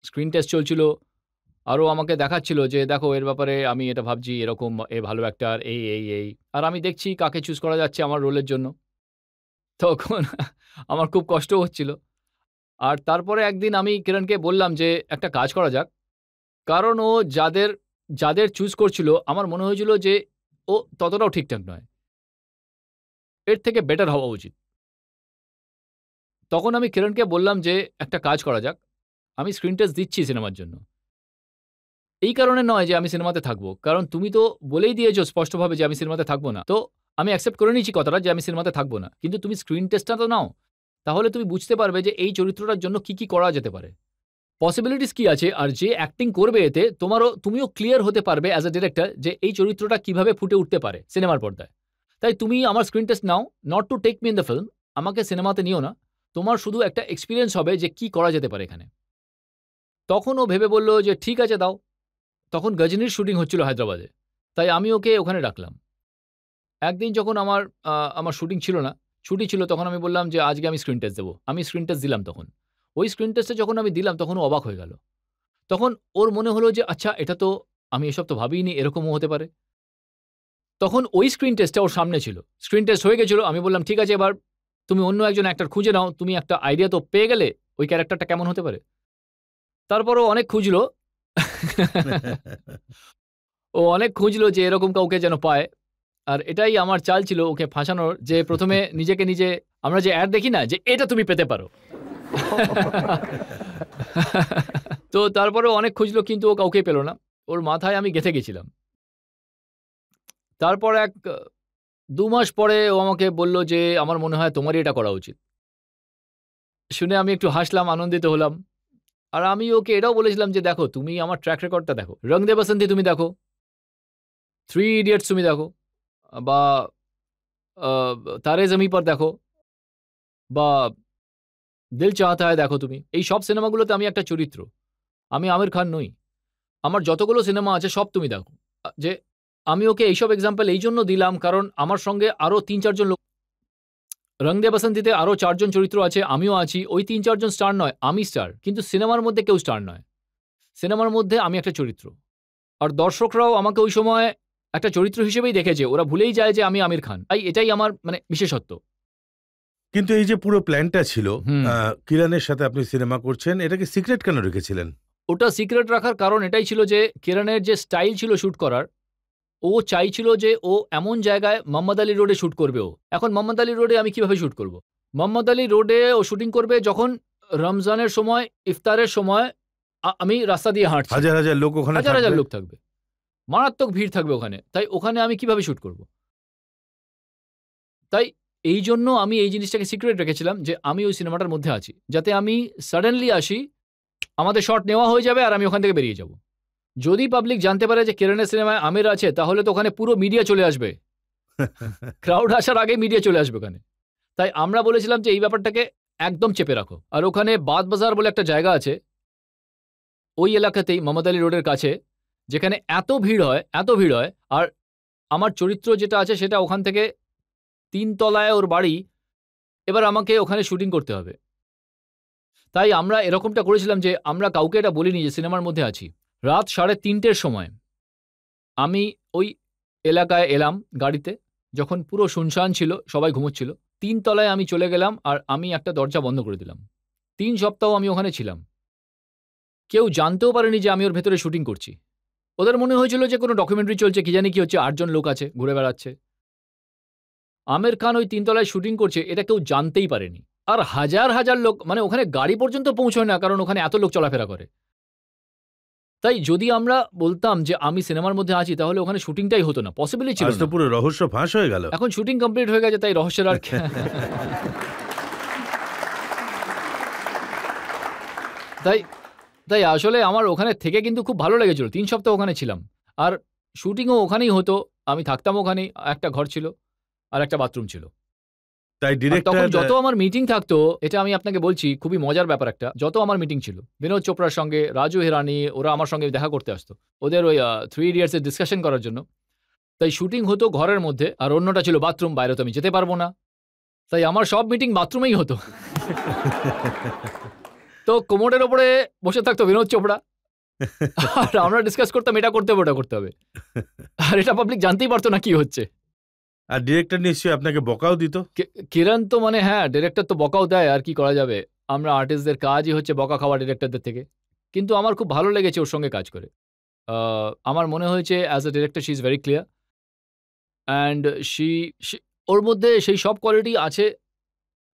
স্ক্রিন টেস্ট চলছিল, আরও আমাকে দেখাচ্ছিল যে দেখো এর ব্যাপারে আমি এটা ভাবছি, এরকম এ ভালো অ্যাক্টার, এই আর আমি দেখছি কাকে চুজ করা যাচ্ছে আমার রোলের জন্য। তখন আমার খুব কষ্ট হচ্ছিল। আর তারপরে একদিন আমি কিরণকে বললাম যে একটা কাজ করা যাক, কারণ ও যাদের চুজ করছিল আমার মনে হয়েছিল যে ও ততটাও ঠিকঠাক নয়, এর থেকে বেটার হওয়া উচিত। তখন আমি কিরণকে বললাম যে একটা কাজ করা যাক, আমি স্ক্রিন টেস্ট দিচ্ছি সিনেমার জন্য, এই কারণে নয় যে আমি সিনেমাতে থাকবো, কারণ তুমি তো বলেই দিয়েছো স্পষ্টভাবে যে আমি সিনেমাতে থাকবো না, তো আমি অ্যাকসেপ্ট করে নিয়েছি কথাটা যে আমি সিনেমাতে থাকবো না, কিন্তু তুমি স্ক্রিন টেস্টটা তো নাও, তাহলে তুমি বুঝতে পারবে যে এই চরিত্রটার জন্য কি কি করা যেতে পারে, পসিবিলিটিস কি আছে, আর যে অ্যাক্টিং করবে এতে তুমিও ক্লিয়ার হতে পারবে অ্যাজ এ ডিরেক্টর যে এই চরিত্রটা কিভাবে ফুটে উঠতে পারে সিনেমার পর্দায়। তাই তুমি আমার স্ক্রিন টেস্ট নাও, not to take me in the film, আমাকে সিনেমাতে নিও না, তোমার শুধু একটা এক্সপিরিয়েন্স হবে যে কি করা যেতে পারে এখানে। তখন ও ভেবে বলল যে ঠিক আছে দাও। তখন গজনীর শুটিং হচ্ছিল হায়দ্রাবাদে, তাই আমি ওকে ওখানে ডাকলাম। একদিন যখন আমার শুটিং ছিল না, ছুটি ছিল, তখন আমি বললাম যে আজকে আমি স্ক্রিন টেস্ট দেবো। আমি স্ক্রিন টেস্ট দিলাম। তখন ওই স্ক্রিন টেস্টে যখন আমি দিলাম তখন ও অবাক হয়ে গেল। তখন ওর মনে হলো যে আচ্ছা এটা তো আমি এসব তো ভাবিনি এরকমও হতে পারে। তখন ওই স্ক্রিন টেস্টটা ওর সামনে ছিল, স্ক্রিন টেস্ট হয়ে গেছিল। আমি বললাম ঠিক আছে এবার তুমি অন্য একজন অ্যাক্টর খুঁজে নাও, তুমি একটা আইডিয়া তো পেয়ে গেলে ওই ক্যারেক্টারটা কেমন হতে পারে। তারপর ও অনেক খুঁজলো ও অনেক খুঁজলো যে এরকম কাউকে যেন পায়, আর এটাই আমার চাল ছিল ওকে ফাঁসানোর, যে প্রথমে নিজে আমরা যে অ্যাড দেখি না যে এটা তুমি পেতে পারো, তো তারপরে অনেক খুঁজলো কিন্তু ও কাউকে পেল না। ওর মাথায় আমি গেঁথে গেছিলাম। তারপর 2 মাস পরে ও আমাকে বলল যে, "আমার মনে হয় তোমারই এটা করা উচিত।" শুনে আমি একটু হাসলাম, আনন্দিত হলাম। আর আমি ওকে এটাও বলেছিলাম যে, "দেখো তুমি আমার ট্র্যাক রেকর্ডটা দেখো। রং দে বাসন্তী তুমি দেখো, 3 ইডিয়টস তুমি দেখো বা আ তারে জমি পর দেখো বা দিল চাহতা হ্যায় দেখো তুমি। এই সব সিনেমাগুলোতে আমি একটা চরিত্র। আমি আমির খান নই। আমার যতগুলো সিনেমা আছে সব তুমি দেখো।" যে আমি ওকে এইসব এক্সাম্পল এইজন্য দিলাম কারণ আমার সঙ্গে আরো ৩-৪ জন লোক রং দে বাসন্তীতে আরো ৪ জন চরিত্র আছে, আমিও আছি। ওই ৩-৪ জন স্টার নয়, আমি স্টার। কিন্তু সিনেমার মধ্যে কেউ স্টার নয়। সিনেমার মধ্যে আমি একটা চরিত্র। আর দর্শকরাও আমাকে ওই সময় একটা চরিত্র হিসেবেই দেখেছে। ওরা ভুলেই যায় যে আমি আমির খান। তাই এটাই আমার মানে বিশেষত্ব। কিন্তু এই যে পুরো প্ল্যানটা ছিল, হুম। কিরণের সাথে আপনি সিনেমা করছেন, এটাকে সিক্রেট কেন রেখেছিলেন? ওটা সিক্রেট রাখার কারণ এটাই ছিল যে কিরণের যে স্টাইল ছিল শুট করার, ও চাইছিল যে ও এমন জায়গায় মোহাম্মদ আলী রোডে শুট করবে ও। এখন মোহাম্মদ আলী রোডে আমি কিভাবে শুট করব? মোহাম্মদ আলী রোডে ও শুটিং করবে যখন রমজানের সময়, ইফতারের সময় আমি রাস্তা দিয়ে হাঁটছি। হাজার হাজার লোক ওখানে হাজার হাজার থাকবে। লোক থাকবে। মারাত্মক ভিড় থাকবে ওখানে। তাই ওখানে আমি কিভাবে শুট করব? তাই এইজন্য আমি এই জিনিসটাকে সিক্রেট রেখেছিলাম যে আমি ওই সিনেমাটার মধ্যে আছি। যাতে আমি সাডেনলি আসি, আমাদের শট নেওয়া হয়ে যাবে আর আমি ওখান থেকে বেরিয়ে যাব। যদি পাবলিক জানতে পারে যে কিরণের সিনেমায় আমির আছে তাহলে তো ওখানে পুরো মিডিয়া চলে আসবে। ক্রাউড আসার আগেই মিডিয়া চলে আসবে ওখানে। তাই আমরা বলেছিলাম যে এই ব্যাপারটাকে একদম চেপে রাখো। আর ওখানে বাদ বাজার বলে একটা জায়গা আছে, ওই এলাকাতেই মোহাম্মদ আলী রোডের কাছে, যেখানে এত ভিড় হয় আর আমার চরিত্র যেটা আছে সেটা ওখান থেকে ৩ তলায় ওর বাড়ি। এবার আমাকে ওখানে শুটিং করতে হবে। তাই আমরা এরকমটা করেছিলাম যে আমরা কাউকে এটা বলিনি যে সিনেমার মধ্যে আছি। রাত ৩:৩০ সময় আমি ওই এলাকায় এলাম গাড়িতে, যখন পুরো শুনশান ছিল, সবাই ঘুমোচ্ছিল। ৩ তলায় আমি চলে গেলাম আর আমি একটা দরজা বন্ধ করে দিলাম। ৩ সপ্তাহ আমি ওখানে ছিলাম। কেউ জানতেও পারেনি যে আমি ওর ভেতরে শুটিং করছি। ওদের মনে হয়েছিল যে কোনো ডকুমেন্টারি চলছে, কি জানি কি হচ্ছে, ৮ জন লোক আছে, ঘুরে বেড়াচ্ছে। আমির খান ওই ৩ তলায় শুটিং করছে এটা কেউ জানতেই পারেনি। আর হাজার হাজার লোক, মানে ওখানে গাড়ি পর্যন্ত পৌঁছয় না, কারণ ওখানে এত লোক চলাফেরা করে। তাই যদি আমরা বলতাম যে আমি সিনেমার মধ্যে আছি তাহলে ওখানে শুটিংটাই হতো না, পসিবলই ছিল আজ তো না। পুরো রহস্য ফাঁস হয়ে গেল। এখন শুটিং কমপ্লিট হয়ে গেছে, তাই রহস্যের আর তাই তাই আসলে আমার ওখানে থেকে কিন্তু খুব ভালো লেগেছিল। ৩ সপ্তাহ ওখানে ছিলাম। আর শুটিংও ওখানেই হতো। আমি থাকতাম ওখানেই। একটা ঘর ছিল আর একটা বাথরুম ছিল। তাই আর ডিরেক্টর তখন যত আমার মিটিং থাকতো, এটা আমি আপনাকে বলছি, খুবই মজার ব্যাপার একটা। যত আমার মিটিং ছিল, বিনোদ চোপড়ার সঙ্গে, রাজু হিরানি, ওরা আমার সঙ্গে দেখা করতে আসতো। ওদের ওই 3 ইডিয়টস এর ডিসকাশন করার জন্য। তাই শুটিং হতো ঘরের মধ্যে আর অন্যটা ছিল বাথরুম। বাইরে তো আমি যেতে পারবো না। তাই আমার সব মিটিং বাথরুমেই হতো। তো কোমরের ওপরে বসে থাকতো বিনোদ চোপড়া। আর আমরা ডিসকাস করতাম এটা করতে হবে, ওটা করতে হবে। আর এটা পাবলিক জানতেই পারতো না কি হচ্ছে। আর ডিরেক্টর নিশ্চয়ই আপনাকে বকাও দিত। কিরণ তো মানে হ্যাঁ, ডিরেক্টর তো বকাও দেয়, আর কি করা যাবে। আমরা আর্টিস্টদের কাজই হচ্ছে বকা খাওয়া ডিরেক্টরদের থেকে। কিন্তু আমার খুব ভালো লেগেছে ওর সঙ্গে কাজ করে। আমার মনে হয়েছে as a director she is very clear and she ওর মধ্যে সেই সব কোয়ালিটি আছে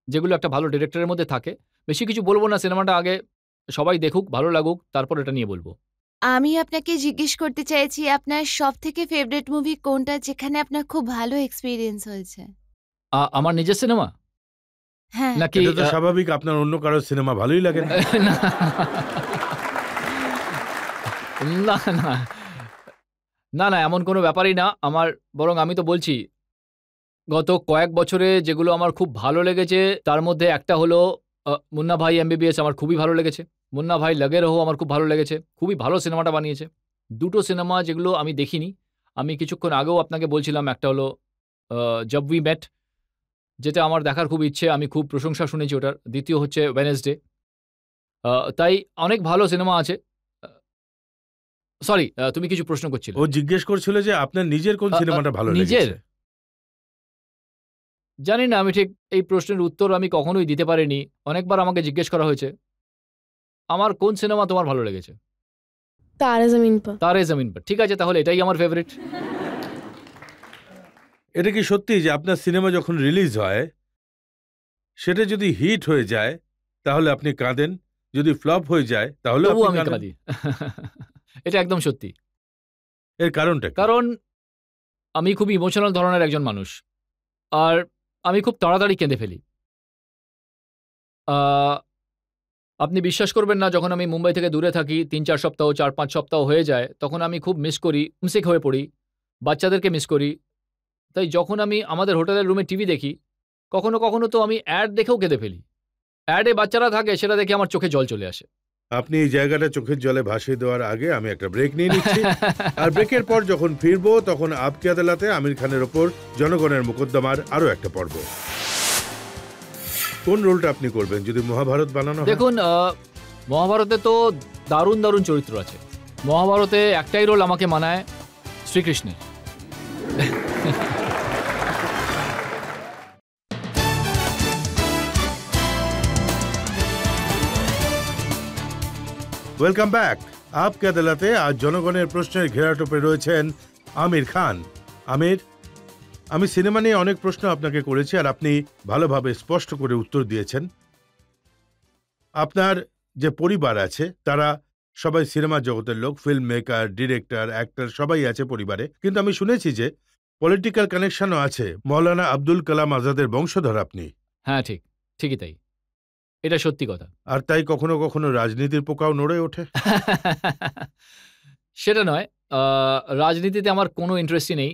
যেগুলো একটা ভালো ডিরেক্টরের মধ্যে থাকে। বেশি কিছু বলবো না, সিনেমাটা আগে সবাই দেখুক, ভালো লাগুক, তারপর এটা নিয়ে বলবো। আমি আপনাকে জিজ্ঞেস করতে চাইছি আপনার সবথেকে ফেভারিট মুভি কোনটা যেখানে আপনার খুব ভালো এক্সপেরিয়েন্স হয়েছে? আমার নিজের সিনেমা হ্যাঁ। নাকি এটা তো স্বাভাবিক, আপনার অন্য কারোর সিনেমা ভালোই লাগে না। না, না, না, না, না, এমন কোনো ব্যাপারই না। আমার বরং আমি তো বলছি, গত কয়েক বছরে যেগুলো আমার খুব ভালো লেগেছে তার মধ্যে একটা হলো মুন্না ভাই এমবিবিএস। আমার খুবই ভালো লেগেছে। মুন্না ভাই লগে রহো আমার খুব ভালো লেগেছে। খুবই ভালো সিনেমাটা বানিয়েছে। দুটো সিনেমা যেগুলো আমি দেখিনি, আমি কিছুক্ষণ আগেও আপনাকে বলছিলাম, একটা হলো জব উই মেট, যেটা আমার দেখার খুব ইচ্ছে, আমি খুব প্রশংসা শুনেছি ওটার। দ্বিতীয় হচ্ছে ওয়েডনেসডে। তাই অনেক ভালো সিনেমা আছে। সরি, তুমি কিছু প্রশ্ন করছিলে। ও জিজ্ঞেস করছিল যে আপনার নিজের কোন সিনেমাটা ভালো নিজের? লেগেছে। জানি না, আমি ঠিক এই প্রশ্নের উত্তর আমি কখনোই দিতে পারিনি। অনেকবার আমাকে জিজ্ঞেস করা হয়েছে, আমার কোন সিনেমা তোমার ভালো লেগেছে? तारे जमीन पर। তারে জমিন পর। ঠিক আছে, তাহলে এটাই আমার ফেভারিট। এটা কি সত্যি যে আপনার সিনেমা যখন রিলিজ হয় সেটা যদি হিট হয়ে যায় তাহলে আপনি কাঁদেন, যদি ফ্লপ হয়ে যায় তাহলে তবু আপনি আমি কাঁদেন? কাঁদি। এটা একদম সত্যি। এর কারণটা কি? কারণ আমি খুব ইমোশনাল ধরনের একজন মানুষ। আর আমি খুব তাড়াতাড়ি কেঁদে ফেলি। আ আপনি বিশ্বাস করবেন না, যখন আমি মুম্বাই থেকে দূরে থাকি ৩-৪ সপ্তাহ, ৪-৫ সপ্তাহ হয়ে যায়, তখন আমি খুব মিস করি, হোমসিক হয়ে পড়ি। বাচ্চাদেরকে মিস করি। তাই যখন আমি আমাদের হোটেলের রুমে টিভি দেখি, কখনো, কখনো তো আমি অ্যাড দেখেও কেঁদে ফেলি। অ্যাডে বাচ্চারা থাকে, সেটা দেখে আমার চোখে জল চলে আসে। আপনি এই জায়গাটা চোখের জলে ভাসিয়ে দেওয়ার আগে আমি একটা ব্রেক নিয়ে নিচ্ছি। আর ব্রেকের পর যখন ফিরবো তখন আপকি আদালতে আমির খানের ওপর জনগণের মোকদ্দমার আরো একটা পর্ব। কোন রোলটা আপনি করবেন যদি মহাভারত বানানো হয়? দেখুন, মহাভারতে তো দারুণ দারুণ চরিত্র আছে। মহাভারতে একটাই রোল আমাকে মানায়, শ্রীকৃষ্ণের। Welcome back. আপকি আদালতে আজ জনগণের প্রশ্নের ঘেরাটোপে রয়েছেন আমির খান। আমির, আমি সিনেমা নিয়ে অনেক প্রশ্ন আপনাকে করেছি আর আপনি ভালোভাবে স্পষ্ট করে উত্তর দিয়েছেন। আপনার যে পরিবার আছে তারা সবাই সিনেমা জগতের লোক, ফিল্ম মেকার, ডিরেক্টর, অ্যাক্টর সবাই আছে পরিবারে। কিন্তু আমি শুনেছি যে পলিটিক্যাল কানেকশনও আছে। মৌলানা আব্দুল কালাম আজাদের বংশধর আপনি। হ্যাঁ, ঠিকই তাই। এটা সত্যি কথা। আর তাই কখনো কখনো রাজনীতির পোকাও নড়ে ওঠে। সেটা নয়, রাজনীতিতে আমার কোনো ইন্টারেস্টই নেই।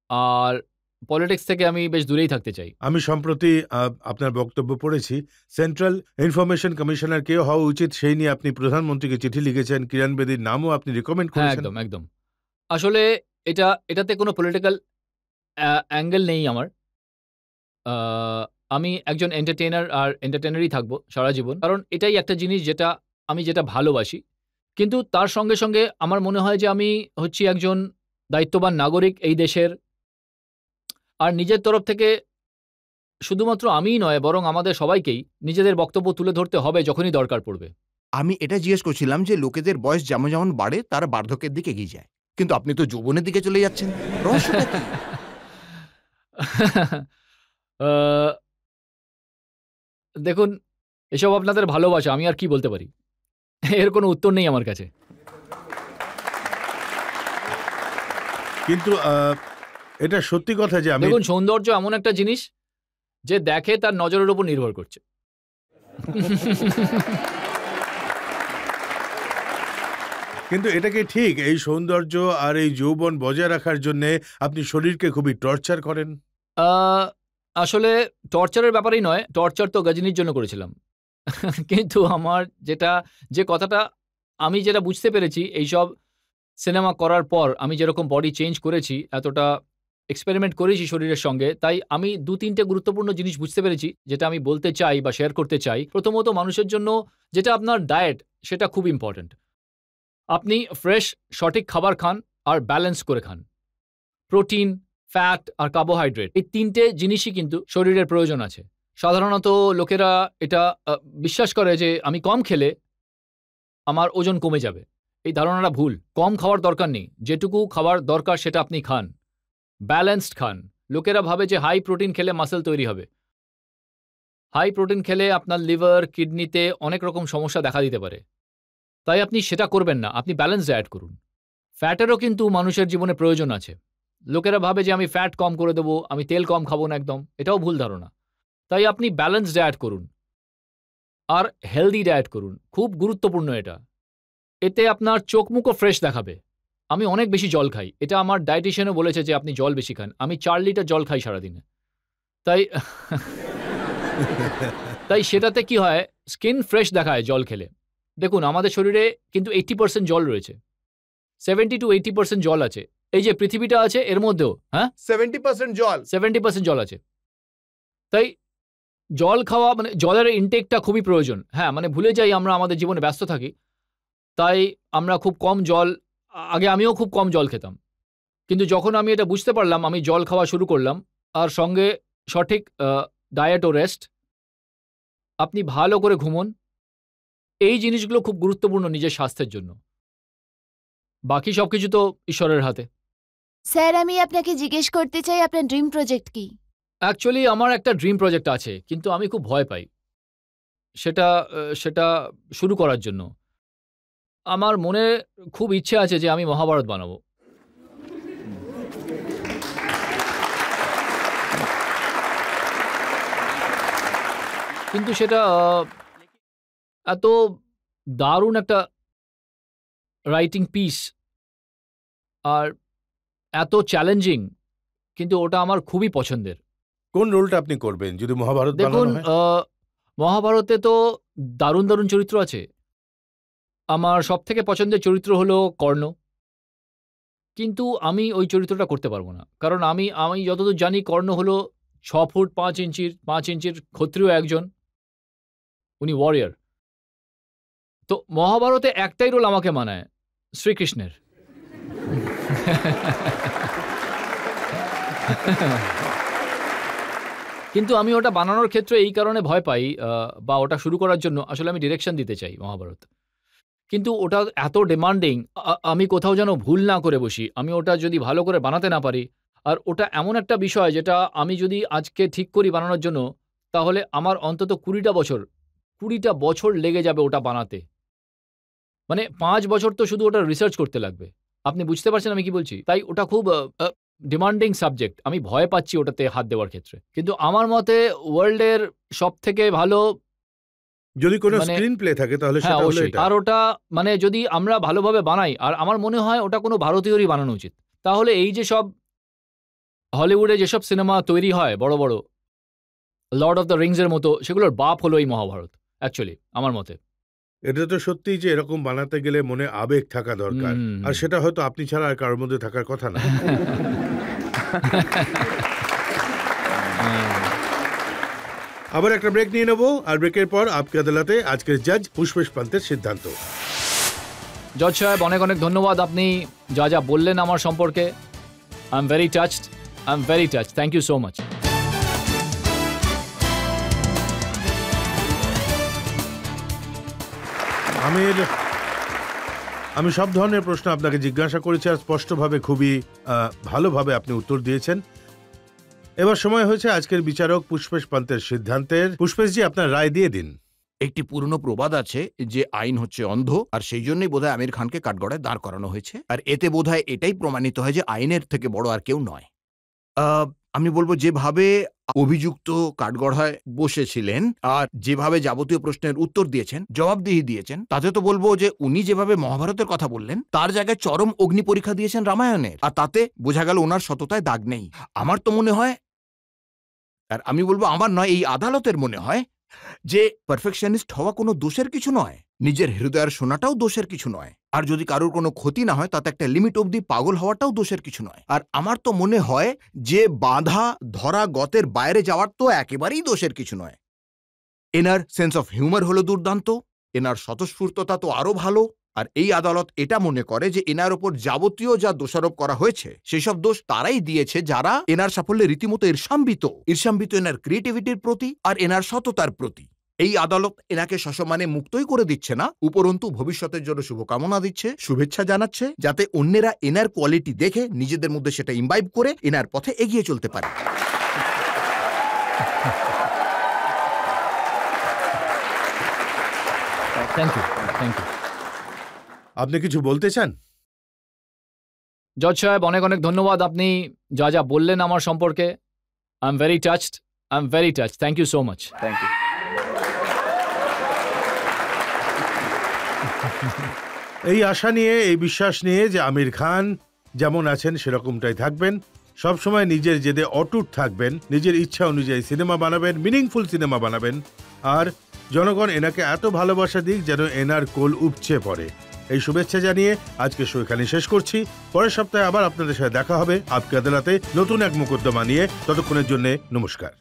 আর পলিটিক্স থেকে আমি বেশ দূরেই থাকতে চাই। আমি সম্প্রতি আপনার বক্তব্য পড়েছি, সেন্ট্রাল ইনফরমেশন কমিশনার কে হওয়া উচিত সেই নিয়ে আপনি প্রধানমন্ত্রীকে চিঠি লিখেছেন, কিরণ বেদির নামও আপনি রিকমেন্ড হ্যাঁ, করেছেন। একদম। আসলে এটাতে কোনো পলিটিক্যাল অ্যাঙ্গেল নেই আমার। আ আমি একজন এন্টারটেইনার আর এন্টারটেইনারই থাকবো সারা জীবন। কারণ এটাই একটা জিনিস যেটা ভালোবাসি। কিন্তু তার সঙ্গে, সঙ্গে আমার মনে হয় যে আমি হচ্ছি একজন দায়িত্ববান নাগরিক এই দেশের। আর নিজের তরফ থেকে শুধুমাত্র আমিই নয়, বরং আমাদের সবাইকেই নিজেদের বক্তব্য তুলে ধরতে হবে যখনই দরকার পড়বে। আমি এটা জিজ্ঞেস করছিলাম যে লোকেদের বয়স যেমন যেমন বাড়ে তারা বার্ধক্যের দিকে এগিয়ে যায়, কিন্তু আপনি তো যৌবনের দিকে চলে যাচ্ছেন, রহস্যটা কি? আ দেখুন, এসব আপনাদের ভালোবাসা, আমি আর কি বলতে পারি? এর কোনো উত্তর নেই আমার কাছে। কিন্তু এটা সত্যি কথা যে আমি দেখুন, সৌন্দর্য এমন একটা জিনিস যে দেখে তার নজরের উপর নির্ভর করছে। কিন্তু এটা কি ঠিক এই সৌন্দর্য আর এই যৌবন বজায় রাখার জন্য আপনি শরীরকে খুবই টর্চার করেন? আ আসলে টর্চারের ব্যাপারেই নয়, টর্চার তো গজনীর জন্য করেছিলাম। কিন্তু আমার যে কথাটা আমি যেটা বুঝতে পেরেছি এইসব সিনেমা করার পর, আমি যেরকম বডি চেঞ্জ করেছি, এতটা এক্সপেরিমেন্ট করেছি শরীরের সঙ্গে, তাই আমি ২-৩টে গুরুত্বপূর্ণ জিনিস বুঝতে পেরেছি যেটা আমি বলতে চাই বা শেয়ার করতে চাই। প্রথমত, মানুষের জন্য যেটা আপনার ডায়েট, সেটা খুব ইম্পর্টেন্ট। আপনি ফ্রেশ সঠিক খাবার খান আর ব্যালেন্স করে খান। প্রোটিন, ফ্যাট আর কার্বোহাইড্রেট, এই ৩টে জিনিসই কিন্তু শরীরের প্রয়োজন আছে। সাধারণত লোকেরা এটা বিশ্বাস করে যে আমি কম খেলে আমার ওজন কমে যাবে। এই ধারণাটা ভুল। কম খাওয়ার দরকার নেই। যেটুকু খাবার দরকার সেটা আপনি খান। ব্যালেন্সড খান। লোকেরা ভাবে যে হাই প্রোটিন খেলে মাসল তৈরি হবে। হাই প্রোটিন খেলে আপনার লিভার, কিডনিতে অনেক রকম সমস্যা দেখা দিতে পারে। তাই আপনি সেটা করবেন না। আপনি ব্যালেন্স ডায়েট করুন। ফ্যাটেরও কিন্তু মানুষের জীবনে প্রয়োজন আছে। লোকেরা ভাবে যে আমি ফ্যাট কম করে দেবো, আমি তেল কম খাবো না একদম। এটাও ভুল ধারণা। তাই আপনি ব্যালেন্স ডায়েট করুন আর হেলদি ডায়েট করুন। খুব গুরুত্বপূর্ণ এটা। এতে আপনার চোখ মুখও ফ্রেশ দেখাবে। আমি অনেক বেশি জল খাই। এটা আমার ডায়েটিশিয়ানও বলেছে যে আপনি জল বেশি খান। আমি ৪ লিটার জল খাই সারাদিনে। তাই সেটাতে কি হয়, স্কিন ফ্রেশ দেখায় জল খেলে। দেখুন, আমাদের শরীরে কিন্তু 80% জল রয়েছে। 70-80% জল আছে। এই যে পৃথিবীটা আছে এর মধ্যেও 70% জল 70% জল আছে। তাই জল খাওয়া মানে জলের ইনটেকটা খুবই প্রয়োজন। হ্যাঁ, মানে ভুলে যাই আমরা, আমাদের জীবনে ব্যস্ত থাকি। তাই আমরা খুব কম জল, আগে আমিও খুব কম জল খেতাম। কিন্তু যখন আমি এটা বুঝতে পারলাম, আমি জল খাওয়া শুরু করলাম। আর সঙ্গে সঠিক ডায়েট ও রেস্ট। আপনি ভালো করে ঘুমন। এই জিনিসগুলো খুব গুরুত্বপূর্ণ নিজের স্বাস্থ্যের জন্য। বাকি সবকিছু তো ঈশ্বরের হাতে। স্যার, আমি আপনাকে জিজ্ঞেস করতে চাই আপনার ড্রিম প্রজেক্ট কি? অ্যাকচুয়ালি আমার একটা ড্রিম প্রজেক্ট আছে, কিন্তু আমি খুব ভয় পাই। সেটা শুরু করার জন্য আমার মনে খুব ইচ্ছে আছে যে আমি মহাভারত বানাবো। কিন্তু সেটা এত দারুণ একটা রাইটিং পিস আর এত চ্যালেঞ্জিং, কিন্তু ওটা আমার খুবই পছন্দের। কোন রোলটা আপনি করবেন যদি মহাভারত দেখুন, বানানো হয়? মহাভারতে তো দারুণ দারুণ চরিত্র আছে। আমার সব থেকে পছন্দের চরিত্র হলো কর্ণ, কিন্তু আমি ওই চরিত্রটা করতে পারবো না, কারণ আমি যতদূর জানি কর্ণ হলো 6 ফুট 5 ইঞ্চির ক্ষত্রিয় একজন, উনি ওয়ারিয়ার। তো মহাভারতে একটাই রোল আমাকে মানায়, শ্রীকৃষ্ণের। কিন্তু আমি ওটা বানানোর ক্ষেত্রে এই কারণে ভয় পাই, বা ওটা শুরু করার জন্য আসলে আমি ডিরেকশন দিতে চাই মহাভারত, কিন্তু ওটা এত ডিমান্ডিং, আমি কোথাও যেন ভুল না করে বসি, আমি ওটা যদি ভালো করে বানাতে না পারি। আর ওটা এমন একটা বিষয় যেটা আমি যদি আজকে ঠিক করি বানানোর জন্য, তাহলে আমার অন্তত 20টা বছর লেগে যাবে ওটা বানাতে। মানে 5 বছর তো শুধু ওটা রিসার্চ করতে লাগবে। আপনি বুঝতে পারছেন আমি কি বলছি? তাই ওটা খুব ডিমান্ডিং সাবজেক্ট, আমি ভয় পাচ্ছি ওটাতে হাত দেওয়ার ক্ষেত্রে। কিন্তু আমার মতে ওয়ার্ল্ডের সব থেকে ভালো যদি কোনো স্ক্রিন প্লে থাকে তাহলে সেটা হলো এটা। আর ওটা মানে যদি আমরা ভালোভাবে বানাই, আর আমার মনে হয় ওটা কোনো ভারতীয়রই বানানো উচিত, তাহলে এই যে সব হলিউডে যেসব সিনেমা তৈরি হয় বড় বড়, লর্ড অফ দ্য রিংস এর মতো, সেগুলোর বাপ হলো এই মহাভারত অ্যাকচুয়ালি আমার মতে। এটা তো সত্যি যে এরকম বানাতে গেলে মনে আবেগ থাকা দরকার, আর সেটা হয়তো আপনি ছাড়া আর কারোর মধ্যে থাকার কথা না। আবার একটা ব্রেক নিয়ে নেব, আর ব্রেকের পর আপকি আদালতে আজকের জাজ পুষ্পেশ পান্তের সিদ্ধান্ত। জজ সাহেব, অনেক অনেক ধন্যবাদ, আপনি যা যা বললেন আমার সম্পর্কে। I am very touched, thank you so much. আমি সব ধরনের প্রশ্ন আপনাকে জিজ্ঞাসা করেছি, আর স্পষ্টভাবে খুবই ভালোভাবে আপনি উত্তর দিয়েছেন। এবার সময় হয়েছে আজকের বিচারক পুষ্পেশ পান্তের সিদ্ধান্তের। পুষ্পেশজি, আপনার রায় দিয়ে দিন। একটি পুরনো প্রবাদ আছে যে আইন হচ্ছে অন্ধ, আর সেই জন্যই বোধহয় আমির খানকে কাঠগড়ায় দাঁড় করানো হয়েছে, আর এতে বোধহয় এটাই প্রমাণিত হয় যে আইনের থেকে বড় আর কেউ নয়। আমি বলবো যেভাবে অভিযুক্ত কাঠগড়ায় বসেছিলেন আর যেভাবে যাবতীয় প্রশ্নের উত্তর দিয়েছেন, জবাবদিহি দিয়েছেন, তাতে তো বলবো যে উনি যেভাবে মহাভারতের কথা বললেন তার জায়গায় চরম অগ্নি পরীক্ষা দিয়েছেন রামায়ণের, আর তাতে বোঝা গেল ওনার সততায় দাগ নেই। আমার তো মনে হয়, আর আমি বলবো আমার নয়, এই আদালতের মনে হয় যে পারফেকশনিস্ট হওয়া কোনো দোষের কিছু নয়, নিজের হৃদয়ের শোনাটাও দোষের কিছু নয়, আর যদি কারোর কোনো ক্ষতি না হয় তাতে একটা লিমিট অবধি পাগল হওয়াটাও দোষের কিছু নয়। আর আমার তো মনে হয় যে বাঁধা ধরা গতের বাইরে যাওয়ার তো একেবারেই দোষের কিছু নয়। এনার সেন্স অফ হিউমার হলো দুর্দান্ত, এনার স্বতঃস্ফূর্ততা তো আরো ভালো, আর এই আদালত এটা মনে করে যে এনার ওপর যাবতীয় যা দোষারোপ করা হয়েছে সেই সব দোষ তারাই দিয়েছে যারা এনার সাফল্যে রীতিমতো ঈর্ষান্বিত এনার ক্রিয়েটিভিটির প্রতি আর এনার সততার প্রতি। এই আদালত এনাকে সসম্মানে মুক্তই করে দিচ্ছে না, উপরন্তু ভবিষ্যতের জন্য শুভকামনা দিচ্ছে, শুভেচ্ছা জানাচ্ছে, যাতে অন্যেরা এনার কোয়ালিটি দেখে নিজেদের মধ্যে সেটা ইমবাইব করে এনার পথে এগিয়ে চলতে পারে। Thank you. আপনি কিছু বলতে চান? জজ সাহেব, অনেক অনেক ধন্যবাদ, আপনি যা যা বললেন আমার সম্পর্কে। I am very touched, thank you so much. Thank you. এই আশা নিয়ে, এই বিশ্বাস নিয়ে যে আমির খান যেমন আছেন সেরকমটাই থাকবেন, সবসময় নিজের জেদে অটুট থাকবেন, নিজের ইচ্ছা অনুযায়ী সিনেমা বানাবেন, মিনিংফুল সিনেমা বানাবেন, আর জনগণ এনাকে এত ভালোবাসা দিক যেন এনার কোল উপচে পড়ে। এই শুভেচ্ছা জানিয়ে আজকে শো এখানে শেষ করছি। পরের সপ্তাহে আবার আপনাদের সাথে দেখা হবে আপকি আদালতে নতুন এক মোকদ্দমা নিয়ে। ততক্ষণের জন্য নমস্কার।